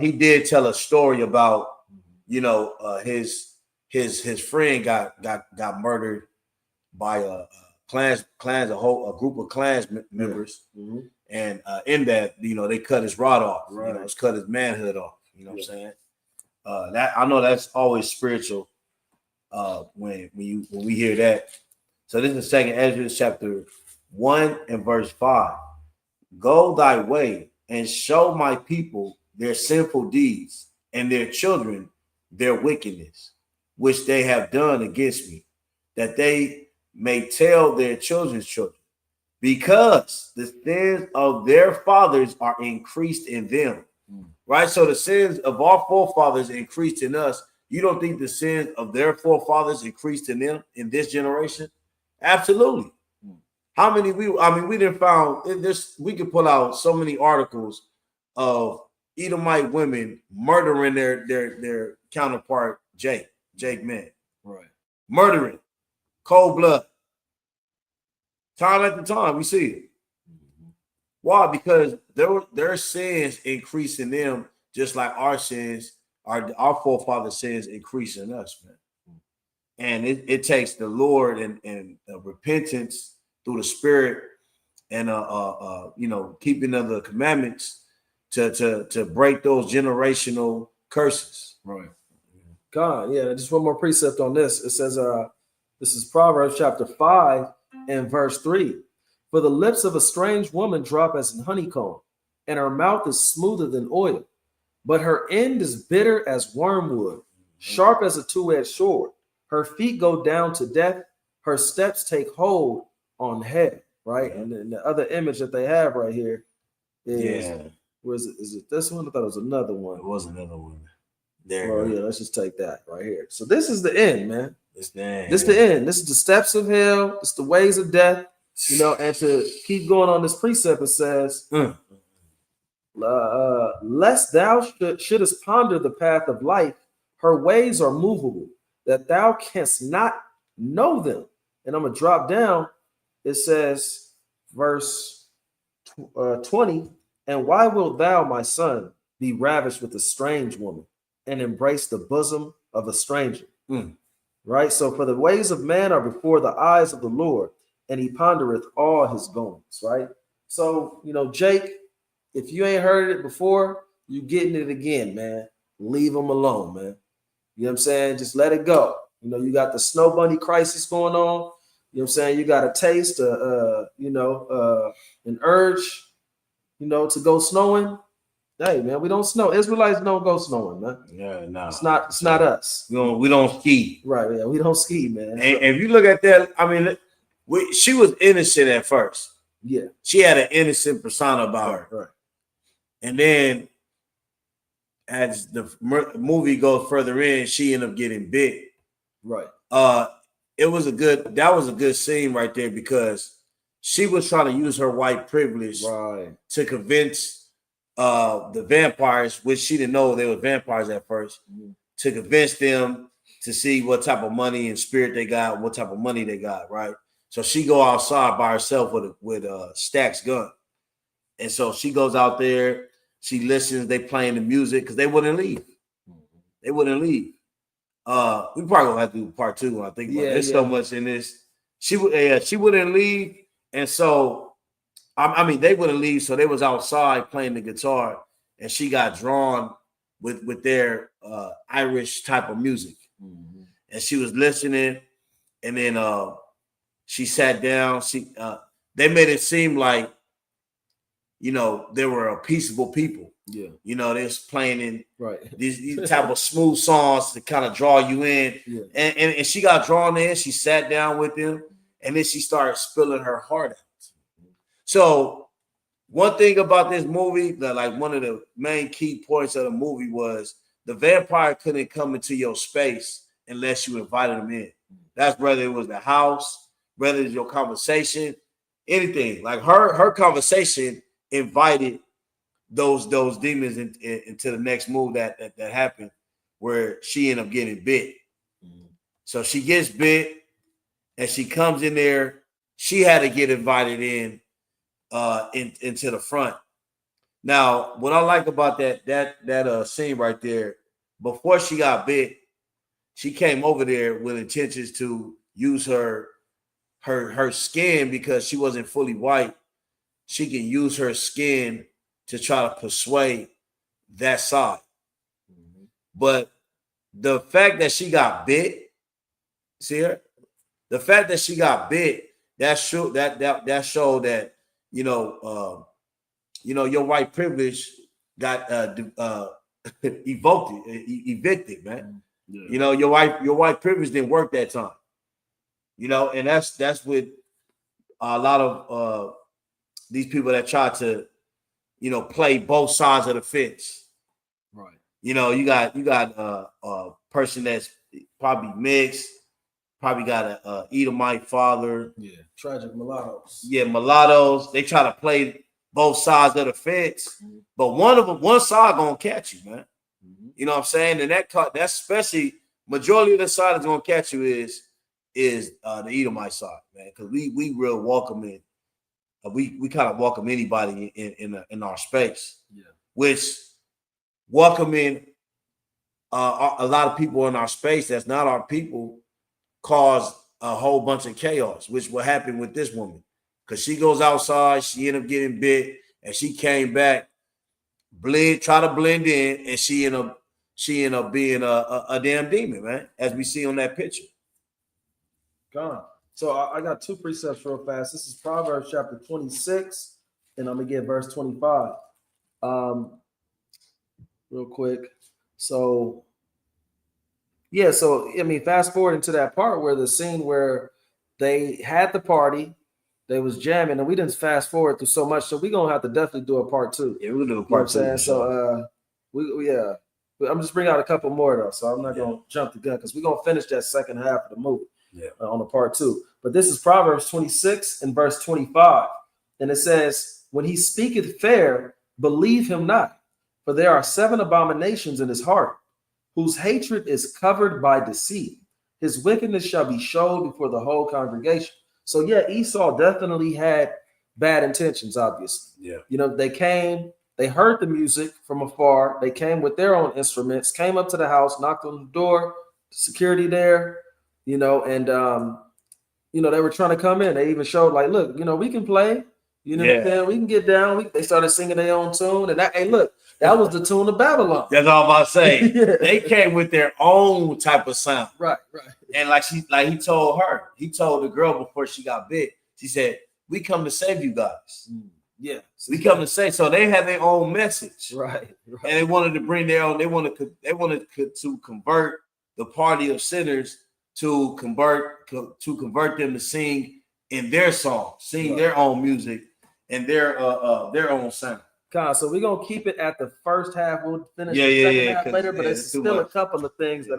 he did tell a story about, his friend got murdered by a group of Klans members, and in that, they cut his rod off, cut his manhood off. You know what I'm saying? That I know that's always spiritual. When we hear that. So this is Second Ezra chapter 1 and verse 5. Go thy way and show my people their sinful deeds and their children their wickedness, which they have done against me, that they may tell their children's children, because the sins of their fathers are increased in them. Right? So the sins of our forefathers increased in us. You don't think the sins of their forefathers increased in them in this generation? Absolutely. How many we didn't found this? We could pull out so many articles of Edomite women murdering their counterpart Jake man, Right. murdering, cold blood. Time after time, we see it. Why? Because their sins increase in them, just like our sins, our forefathers' sins increase in us, man. And it takes the Lord and repentance through the Spirit and keeping of the commandments to break those generational curses. Right. God, yeah. Just one more precept on this. It says, this is Proverbs chapter 5 and verse 3. For the lips of a strange woman drop as an honeycomb, and her mouth is smoother than oil, but her end is bitter as wormwood, sharp as a two-edged sword. Her feet go down to death. Her steps take hold on head. Right. And then the other image that they have right here is, where is it? Is it this one? I thought it was another one. It was another one. There. Well, yeah, let's just take that right here. So this is the end, man. It's the end. This is the end. This is the steps of hell. It's the ways of death. You know, and to keep going on this precept, it says, lest thou shouldest ponder the path of life, her ways are movable, that thou canst not know them. And I'm going to drop down. It says, verse 20, and why wilt thou, my son, be ravished with a strange woman and embrace the bosom of a stranger? Right? So for the ways of man are before the eyes of the Lord, and he pondereth all his goings, right? So, Jake, if you ain't heard it before, you getting it again, man. Leave him alone, man. You know what I'm saying? Just let it go. You got the snow bunny crisis going on. You know what I'm saying? You got a taste, an urge, to go snowing. Hey, man, we don't snow. Israelites don't go snowing, man. Yeah, no. It's not us. We don't ski. Right, yeah, we don't ski, man. And if you look at that, I mean, she was innocent at first. Yeah. She had an innocent persona about her. Right. And then as the movie goes further in, she ended up getting bit. Right. That was a good scene right there, because she was trying to use her white privilege to convince the vampires, which she didn't know they were vampires at first, to convince them to see what type of money and spirit they got, what type of money they got, right? So she go outside by herself with Stack's gun. And so she goes out there, she listens, they playing the music, because they wouldn't leave. They wouldn't leave. We probably gonna have to do part 2. I think there's so much in this. She wouldn't leave, and so they wouldn't leave. So they was outside playing the guitar, and she got drawn with their Irish type of music, and she was listening, and then she sat down. They made it seem like they were a peaceable people. Yeah, they're playing in these type of smooth songs to kind of draw you in. Yeah. And she got drawn in. She sat down with them, and then she started spilling her heart out. So one thing about this movie, one of the main key points of the movie was the vampire couldn't come into your space unless you invited him in. That's whether it was the house, whether it's your conversation, anything. Like her conversation invited those demons into the next move that happened, where she ended up getting bit. So she gets bit, and she comes in there. She had to get invited in into the front. Now, what I like about that scene right there, before she got bit, she came over there with intentions to use her skin, because she wasn't fully white. She can use her skin to try to persuade that side. But the fact that she got bit, see her? The fact that she got bit, that showed that your white privilege got evicted, man. Yeah. Your white privilege didn't work that time. And that's with a lot of these people that try to, play both sides of the fence. Right. You got a person that's probably mixed, probably got a Edomite father. Yeah. Tragic mulattoes. Yeah, mulattoes. They try to play both sides of the fence, but one side gonna catch you, man. You know what I'm saying? And that's especially majority of the side that's gonna catch you is the Edomite side, man. Because we real welcoming. We kind of welcome anybody in our space. Yeah. Which welcoming a lot of people in our space that's not our people caused a whole bunch of chaos, which will happen with this woman. Because she goes outside, she ended up getting bit, and she came back, try to blend in, and she ended up being a damn demon, man, as we see on that picture. Gone. So I got two precepts real fast. This is Proverbs chapter 26, and I'm gonna get verse 25. Real quick. So yeah, fast forward into that part where the scene where they had the party, they was jamming, and we didn't fast forward through so much, so we're gonna have to definitely do a part two. Yeah, we'll do a part two. So I'm just bringing out a couple more though, so I'm not gonna jump the gun because we're gonna finish that second half of the movie. On the part two. But this is Proverbs 26 and verse 25. And it says, when he speaketh fair, believe him not, for there are 7 abominations in his heart, whose hatred is covered by deceit. His wickedness shall be showed before the whole congregation. So yeah, Esau definitely had bad intentions, obviously. Yeah. They came, they heard the music from afar. They came with their own instruments, came up to the house, knocked on the door, security there. And they were trying to come in. They even showed like, look, we can play. What I'm saying? We can get down. They started singing their own tune, and that was the tune of Babylon. That's all I'm about to say. Yeah. They came with their own type of sound. Right. And he told the girl before she got bit. She said, "We come to save you guys." Yeah, we come to save. So they had their own message, right? And they wanted to bring their own. They wanted to convert the party of sinners. To convert them to sing in their song, sing their own music and their own sound. God, so we're gonna keep it at the first half. We'll finish the second half later, but it's still a couple of things that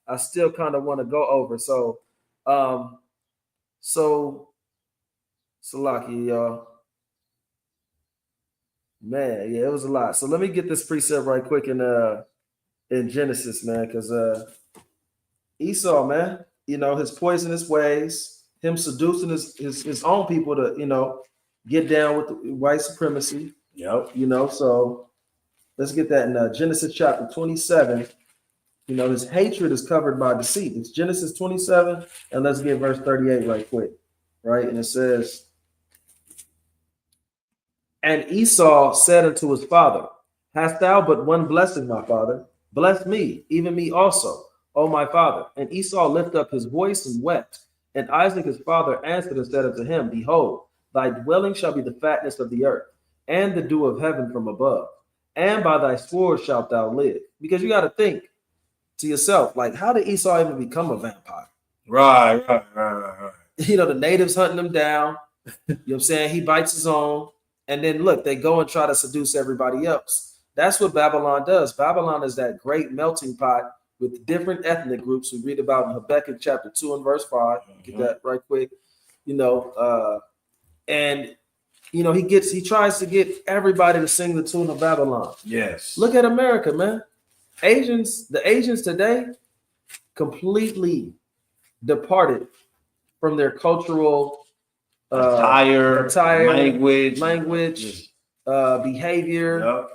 I still kind of want to go over. So Salaki, y'all. Man, yeah, it was a lot. So let me get this precept right quick in Genesis, man, because Esau, man, his poisonous ways, him seducing his own people to, get down with the white supremacy. Yep. So let's get that in Genesis chapter 27. His hatred is covered by deceit. It's Genesis 27, and let's get verse 38 right quick. Right, and it says, and Esau said unto his father, hast thou but one blessing, my father? Bless me, even me also, O my father. And Esau lifted up his voice and wept. And Isaac his father answered and said unto him, behold, thy dwelling shall be the fatness of the earth, and the dew of heaven from above. And by thy sword shalt thou live. Because you got to think to yourself, like, how did Esau even become a vampire? Right. The natives hunting him down. You know what I'm saying? He bites his own. And then look, they go and try to seduce everybody else. That's what Babylon does. Babylon is that great melting pot with different ethnic groups we read about in Habakkuk chapter 2 and verse 5. Get that right quick. He tries to get everybody to sing the tune of Babylon. Yes. Look at America, man. The Asians today completely departed from their cultural attire, language, behavior. Yep.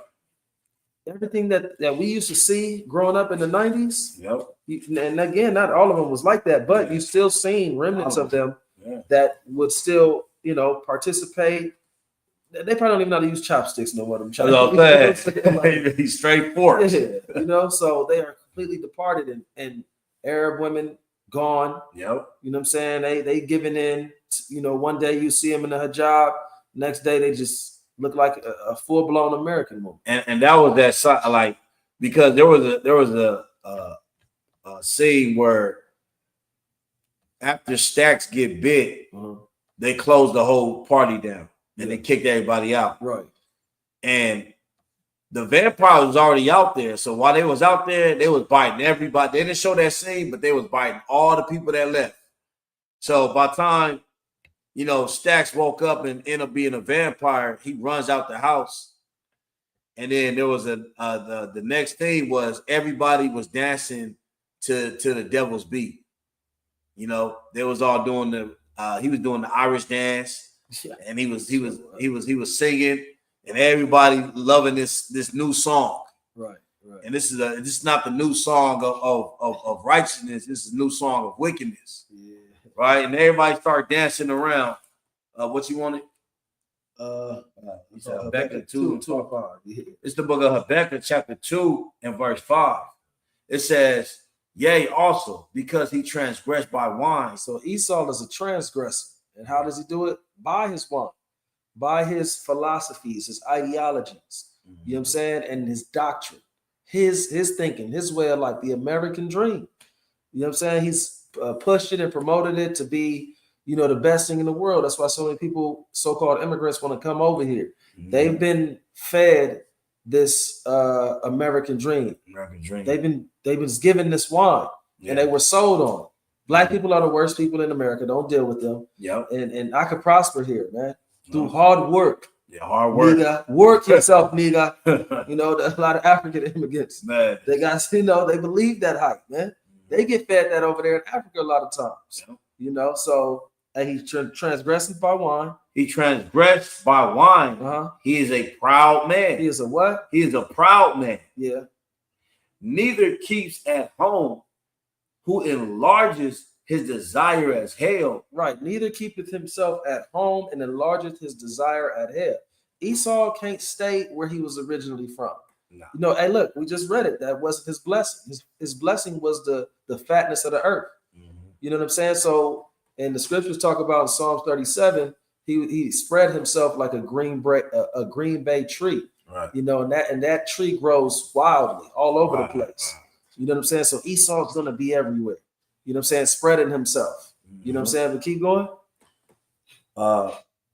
Everything that we used to see growing up in the 90s. Yep. And again, not all of them was like that, but you still seen remnants of them that would still, participate. They probably don't even know how to use chopsticks no more. He's straight forks. Yeah, So they are completely departed, and Arab women gone. Yep. You know what I'm saying? They giving in. You know, one day you see them in a hijab, next day they just look like a full blown American woman. And that was that like, because there was a scene where after Stacks get bit, they closed the whole party down and they kicked everybody out. Right. And the vampire was already out there. So while they was out there, they was biting everybody. They didn't show that scene, but they was biting all the people that left. So by the time, you know, Stacks woke up and ended up being a vampire, he runs out the house. And then there was the next thing was everybody was dancing to the devil's beat. You know, they was all doing he was doing the Irish dance, and he was singing, and everybody loving this new song. Right. And this is not the new song of righteousness. This is a new song of wickedness. Yeah. Right. And everybody start dancing around. What you wanted? Habakkuk 2:5. Yeah. It's the book of Habakkuk, chapter 2 and verse 5. It says, yea, also, because he transgressed by wine. So Esau is a transgressor. And how does he do it? By his wine, by his philosophies, his ideologies, you know what I'm saying? And his doctrine, his thinking, his way of life, the American dream. You know what I'm saying? He's pushed it and promoted it to be, you know, the best thing in the world. That's why so many people, so-called immigrants, want to come over here. They've been fed this American dream. They've been given this wine, and they were sold on it. Black people are the worst people in America. Don't deal with them. Yep. And I could prosper here, man, through hard work. Yeah, hard work. Nigga, work yourself, nigga. You know, a lot of African immigrants, man, they got, you know, they believe that hype, man. They get fed that over there in Africa a lot of times. Yep. You know, so he's transgressing by wine. He transgressed by wine. He is a proud man. He is a what? He is a proud man. Yeah. Neither keeps at home, who enlarges his desire as hell. Right. Neither keepeth himself at home and enlargeth his desire at hell. Esau can't stay where he was originally from. No. You know, hey, look, we just read it. That wasn't his blessing. His blessing was the fatness of the earth. You know what I'm saying? So, and the scriptures talk about in Psalms 37, he spread himself like a green bay tree. Right. You know, and that tree grows wildly all over the place. You know what I'm saying? So Esau's gonna be everywhere. You know what I'm saying? Spreading himself. You know what I'm saying? But keep going.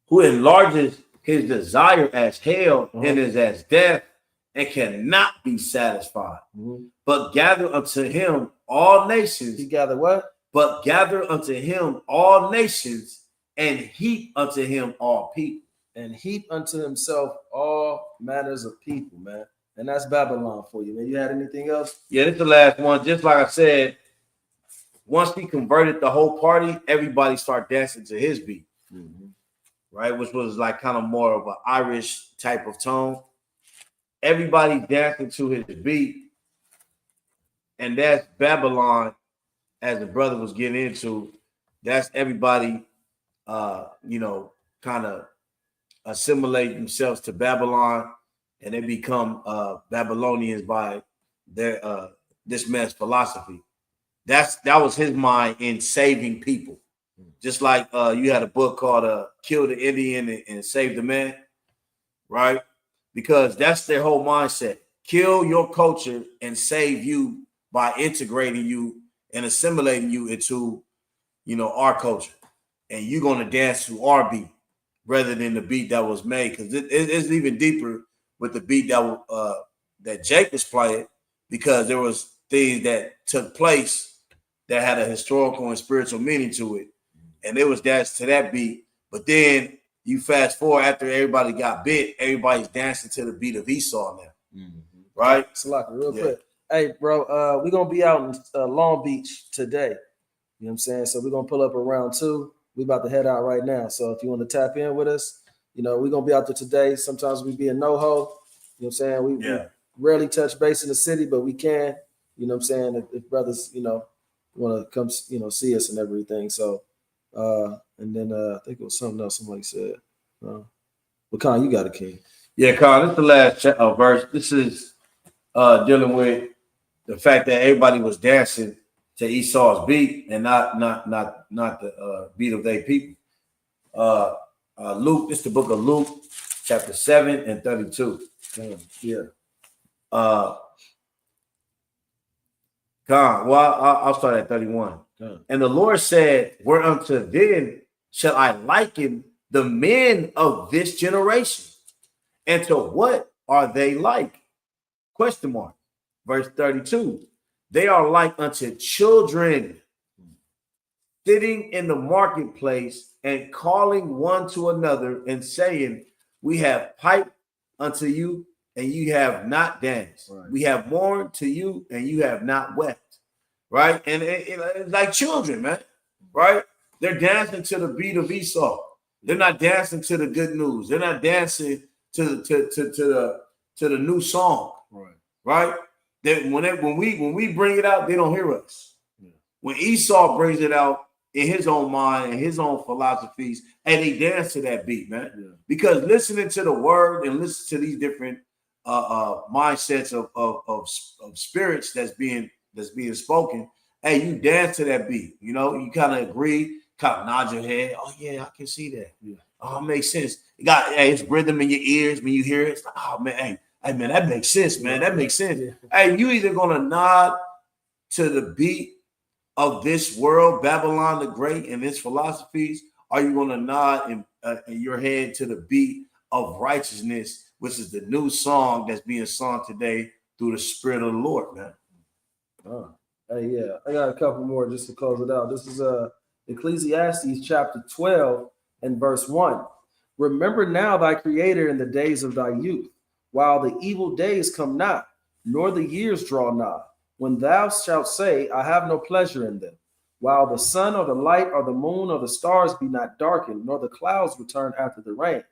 Who enlarges his desire as hell and is as death and cannot be satisfied. But gather unto him all nations. He gathered what? But gather unto him all nations and heap unto him all people. And heap unto himself all manners of people, man. And that's Babylon for you, man. You had anything else? Yeah, this is the last one. Just like I said, once he converted the whole party, everybody started dancing to his beat, right? Which was like kind of more of an Irish type of tone. Everybody dancing to his beat. And that's Babylon, as the brother was getting into. That's everybody, you know, kind of assimilate themselves to Babylon, and they become Babylonians by their this man's philosophy. That was his mind in saving people. Just like you had a book called Kill the Indian and Save the Man, right? Because that's their whole mindset. Kill your culture and save you by integrating you and assimilating you into, you know, our culture. And you're going to dance to our beat rather than the beat that was made. Because it's even deeper with the beat that Jake was playing, because there was things that took place that had a historical and spiritual meaning to it. And it was dancing to that beat. But then you fast forward, after everybody got bit, everybody's dancing to the beat of Esau now. Right? Salaka, real quick. Hey, bro, we're going to be out in Long Beach today. You know what I'm saying? So we're going to pull up around 2. We about to head out right now. So if you want to tap in with us, you know, we're going to be out there today. Sometimes we be in NoHo. You know what I'm saying? We rarely touch base in the city, but we can. You know what I'm saying? If brothers, you know, want to come, you know, see us and everything. So, and then I think it was something else somebody said. But Con, you got it, King. Yeah, Con, this is the last verse. This is dealing with the fact that everybody was dancing to Esau's beat and not the beat of their people. Luke, this is the book of Luke, chapter 7 and 32. Yeah. I'll start at 31. And the Lord said, whereunto then shall I liken the men of this generation? And to what are they like? Question mark. Verse 32. They are like unto children sitting in the marketplace and calling one to another and saying, we have piped unto you and you have not danced. Right. We have mourned to you and you have not wept. Right? And it's like children, man. Right? They're dancing to the beat of Esau. They're not dancing to the good news. They're not dancing to the new song. Right? Right? When we bring it out, they don't hear us. Yeah. When Esau brings it out in his own mind and his own philosophies, and they dance to that beat, man. Yeah. Because listening to the word and listen to these different mindsets of spirits that's being spoken, hey, you dance to that beat. You know, you kind of agree, kind of nod your head. Oh yeah, I can see that. Yeah. Oh, it makes sense. It's rhythm in your ears when you hear it. It's like, oh man, hey man, that makes sense, man. That makes sense. Yeah. Hey, you either gonna nod to the beat of this world, Babylon the Great, and its philosophies, or you gonna nod in your head to the beat of righteousness, which is the new song that's being sung today through the Spirit of the Lord, man. Hey, yeah, I got a couple more just to close it out. This is Ecclesiastes chapter 12 and verse 1. Remember now thy Creator in the days of thy youth, while the evil days come not, nor the years draw nigh, when thou shalt say, I have no pleasure in them, while the sun or the light or the moon or the stars be not darkened, nor the clouds return after the rain.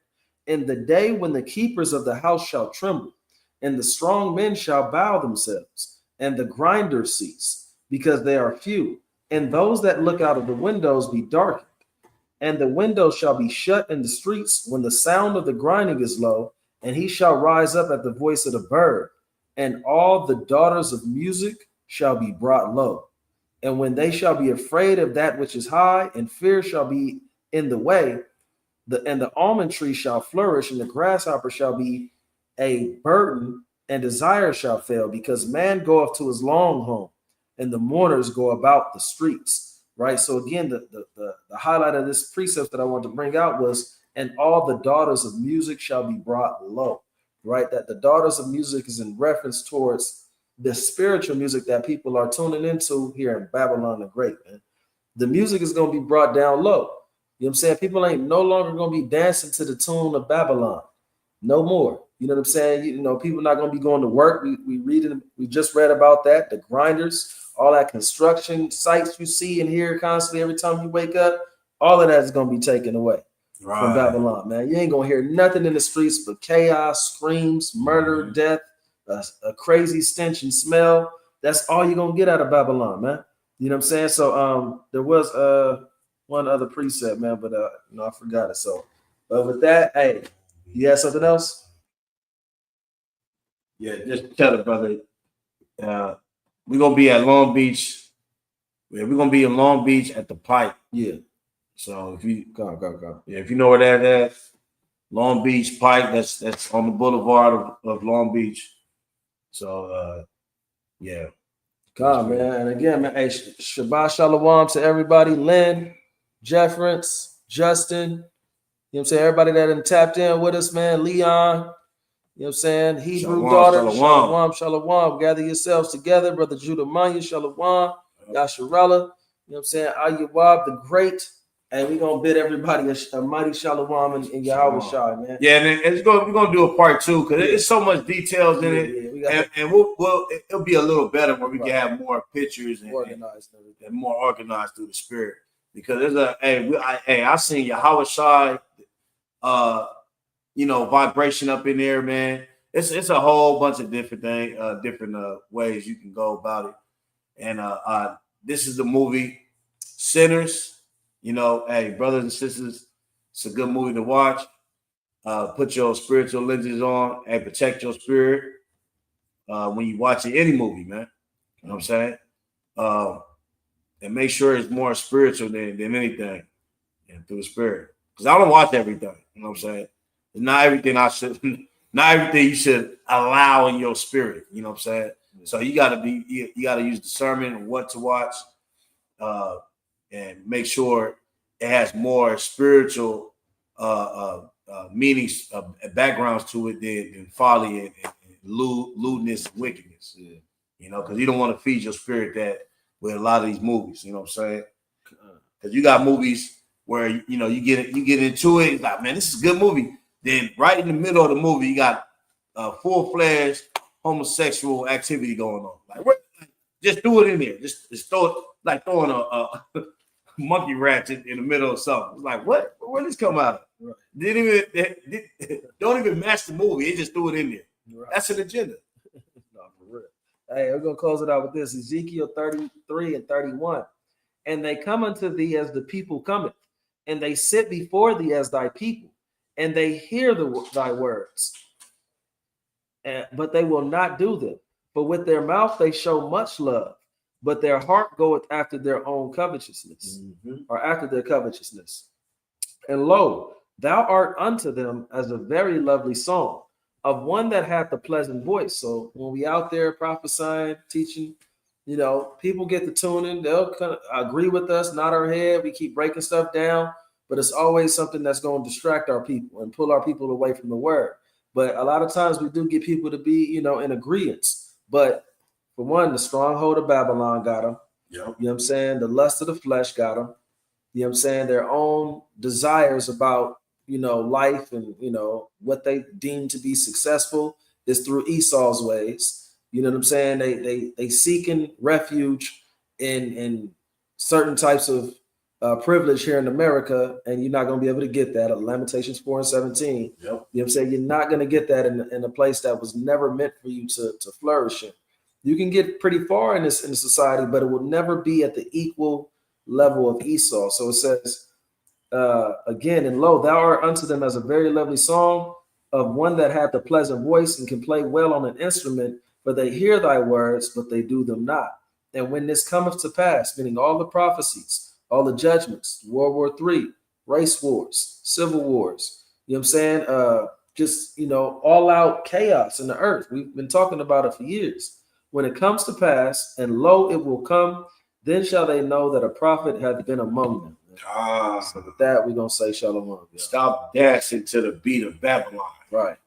In the day when the keepers of the house shall tremble, and the strong men shall bow themselves, and the grinders cease, because they are few, and those that look out of the windows be darkened. And the windows shall be shut in the streets when the sound of the grinding is low, and he shall rise up at the voice of the bird, and all the daughters of music shall be brought low. And when they shall be afraid of that which is high, and fear shall be in the way, and the almond tree shall flourish, and the grasshopper shall be a burden, and desire shall fail, because man goeth to his long home, and the mourners go about the streets. Right. So again, the highlight of this precept that I want to bring out was, and all the daughters of music shall be brought low. Right. That the daughters of music is in reference towards the spiritual music that people are tuning into here in Babylon the Great. Man. The music is going to be brought down low. You know what I'm saying? People ain't no longer going to be dancing to the tune of Babylon. No more. You know what I'm saying? You know, people not going to be going to work. We just read about that. The grinders, all that construction sites you see and hear constantly every time you wake up, all of that is going to be taken away from Babylon, man. You ain't going to hear nothing in the streets but chaos, screams, murder, death, a crazy stench and smell. That's all you're going to get out of Babylon, man. You know what I'm saying? So there was one other precept, man, but I forgot it. So, but with that, hey, you have something else? Yeah, just tell it, brother. We're gonna be at Long Beach. We're gonna be in Long Beach at the Pipe. Yeah. So if you go. Yeah, if you know where that is, Long Beach Pipe. That's on the boulevard of Long Beach. So yeah. God, man. And again, man, hey, Shabbat Shalom to everybody. Lynn, Jefference, Justin. You know what I'm saying? Everybody that done tapped in with us, man. Leon. You know what I'm saying? Hebrew daughter, Shalom. Gather yourselves together. Brother Judah Manya, Shalom. Yasharella, you know what I'm saying? Ayyawab the Great. And we're going to bid everybody a mighty Shalom in Yahweh Shai, man. Yeah, and we're going to do a part 2 because there's so much details in it. Yeah, and it'll be a little better where we can have more pictures and more organized through the Spirit. Because there's I seen Yahweh Shai, vibration up in there, man. It's a whole bunch of different things, different ways you can go about it. And this is the movie Sinners. Hey, brothers and sisters, it's a good movie to watch. Put your spiritual lenses on and protect your spirit when you watch any movie, man. You know what I'm saying? And make sure it's more spiritual than anything, and through the spirit. Because I don't watch everything. You know what I'm saying? Not everything not everything you should allow in your spirit. You know what I'm saying? So you gotta use discernment of what to watch, and make sure it has more spiritual meanings, backgrounds to it than folly and lewdness and wickedness. Yeah. You know, because you don't want to feed your spirit that with a lot of these movies. You know what I'm saying? Because you got movies where you get into it. Like, man, this is a good movie. Then right in the middle of the movie, you got full-fledged homosexual activity going on. Like, just do it in there. Just throw it like throwing a monkey wrench in the middle of something. It's like, what? Where did this come out of? Right. Don't even match the movie. They just threw it in there. Right. That's an agenda. No, for real. Hey, we're gonna close it out with this. Ezekiel 33 and 31. And they come unto thee as the people cometh, and they sit before thee as thy people, and they hear thy words, but they will not do them. But with their mouth they show much love, but their heart goeth after their own covetousness, or after their covetousness. And lo, thou art unto them as a very lovely song, of one that hath a pleasant voice. So when we out there prophesying, teaching, people get the tuning. They'll kind of agree with us, nod our head. We keep breaking stuff down, but it's always something that's going to distract our people and pull our people away from the word. But a lot of times we do get people to be, in agreement. But for one, the stronghold of Babylon got them. Yep. You know what I'm saying? The lust of the flesh got them. You know what I'm saying? Their own desires about, life and, what they deem to be successful is through Esau's ways. You know what I'm saying? They seeking refuge in certain types of privilege here in America, and you're not going to be able to get that. Lamentations 4 and 17. Yep. You know what I'm saying? You're not going to get that in a place that was never meant for you to flourish in. You can get pretty far in this society, but it will never be at the equal level of Esau. So it says, again, and lo, thou art unto them as a very lovely song, of one that hath a pleasant voice and can play well on an instrument, but they hear thy words, but they do them not. And when this cometh to pass, meaning all the prophecies, all the judgments, World War III, race wars, civil wars, you know what I'm saying? Just, all out chaos in the earth. We've been talking about it for years. When it comes to pass, and lo, it will come, then shall they know that a prophet hath been among them. So with that, we're going to say shalom. Stop dancing to the beat of Babylon. Right.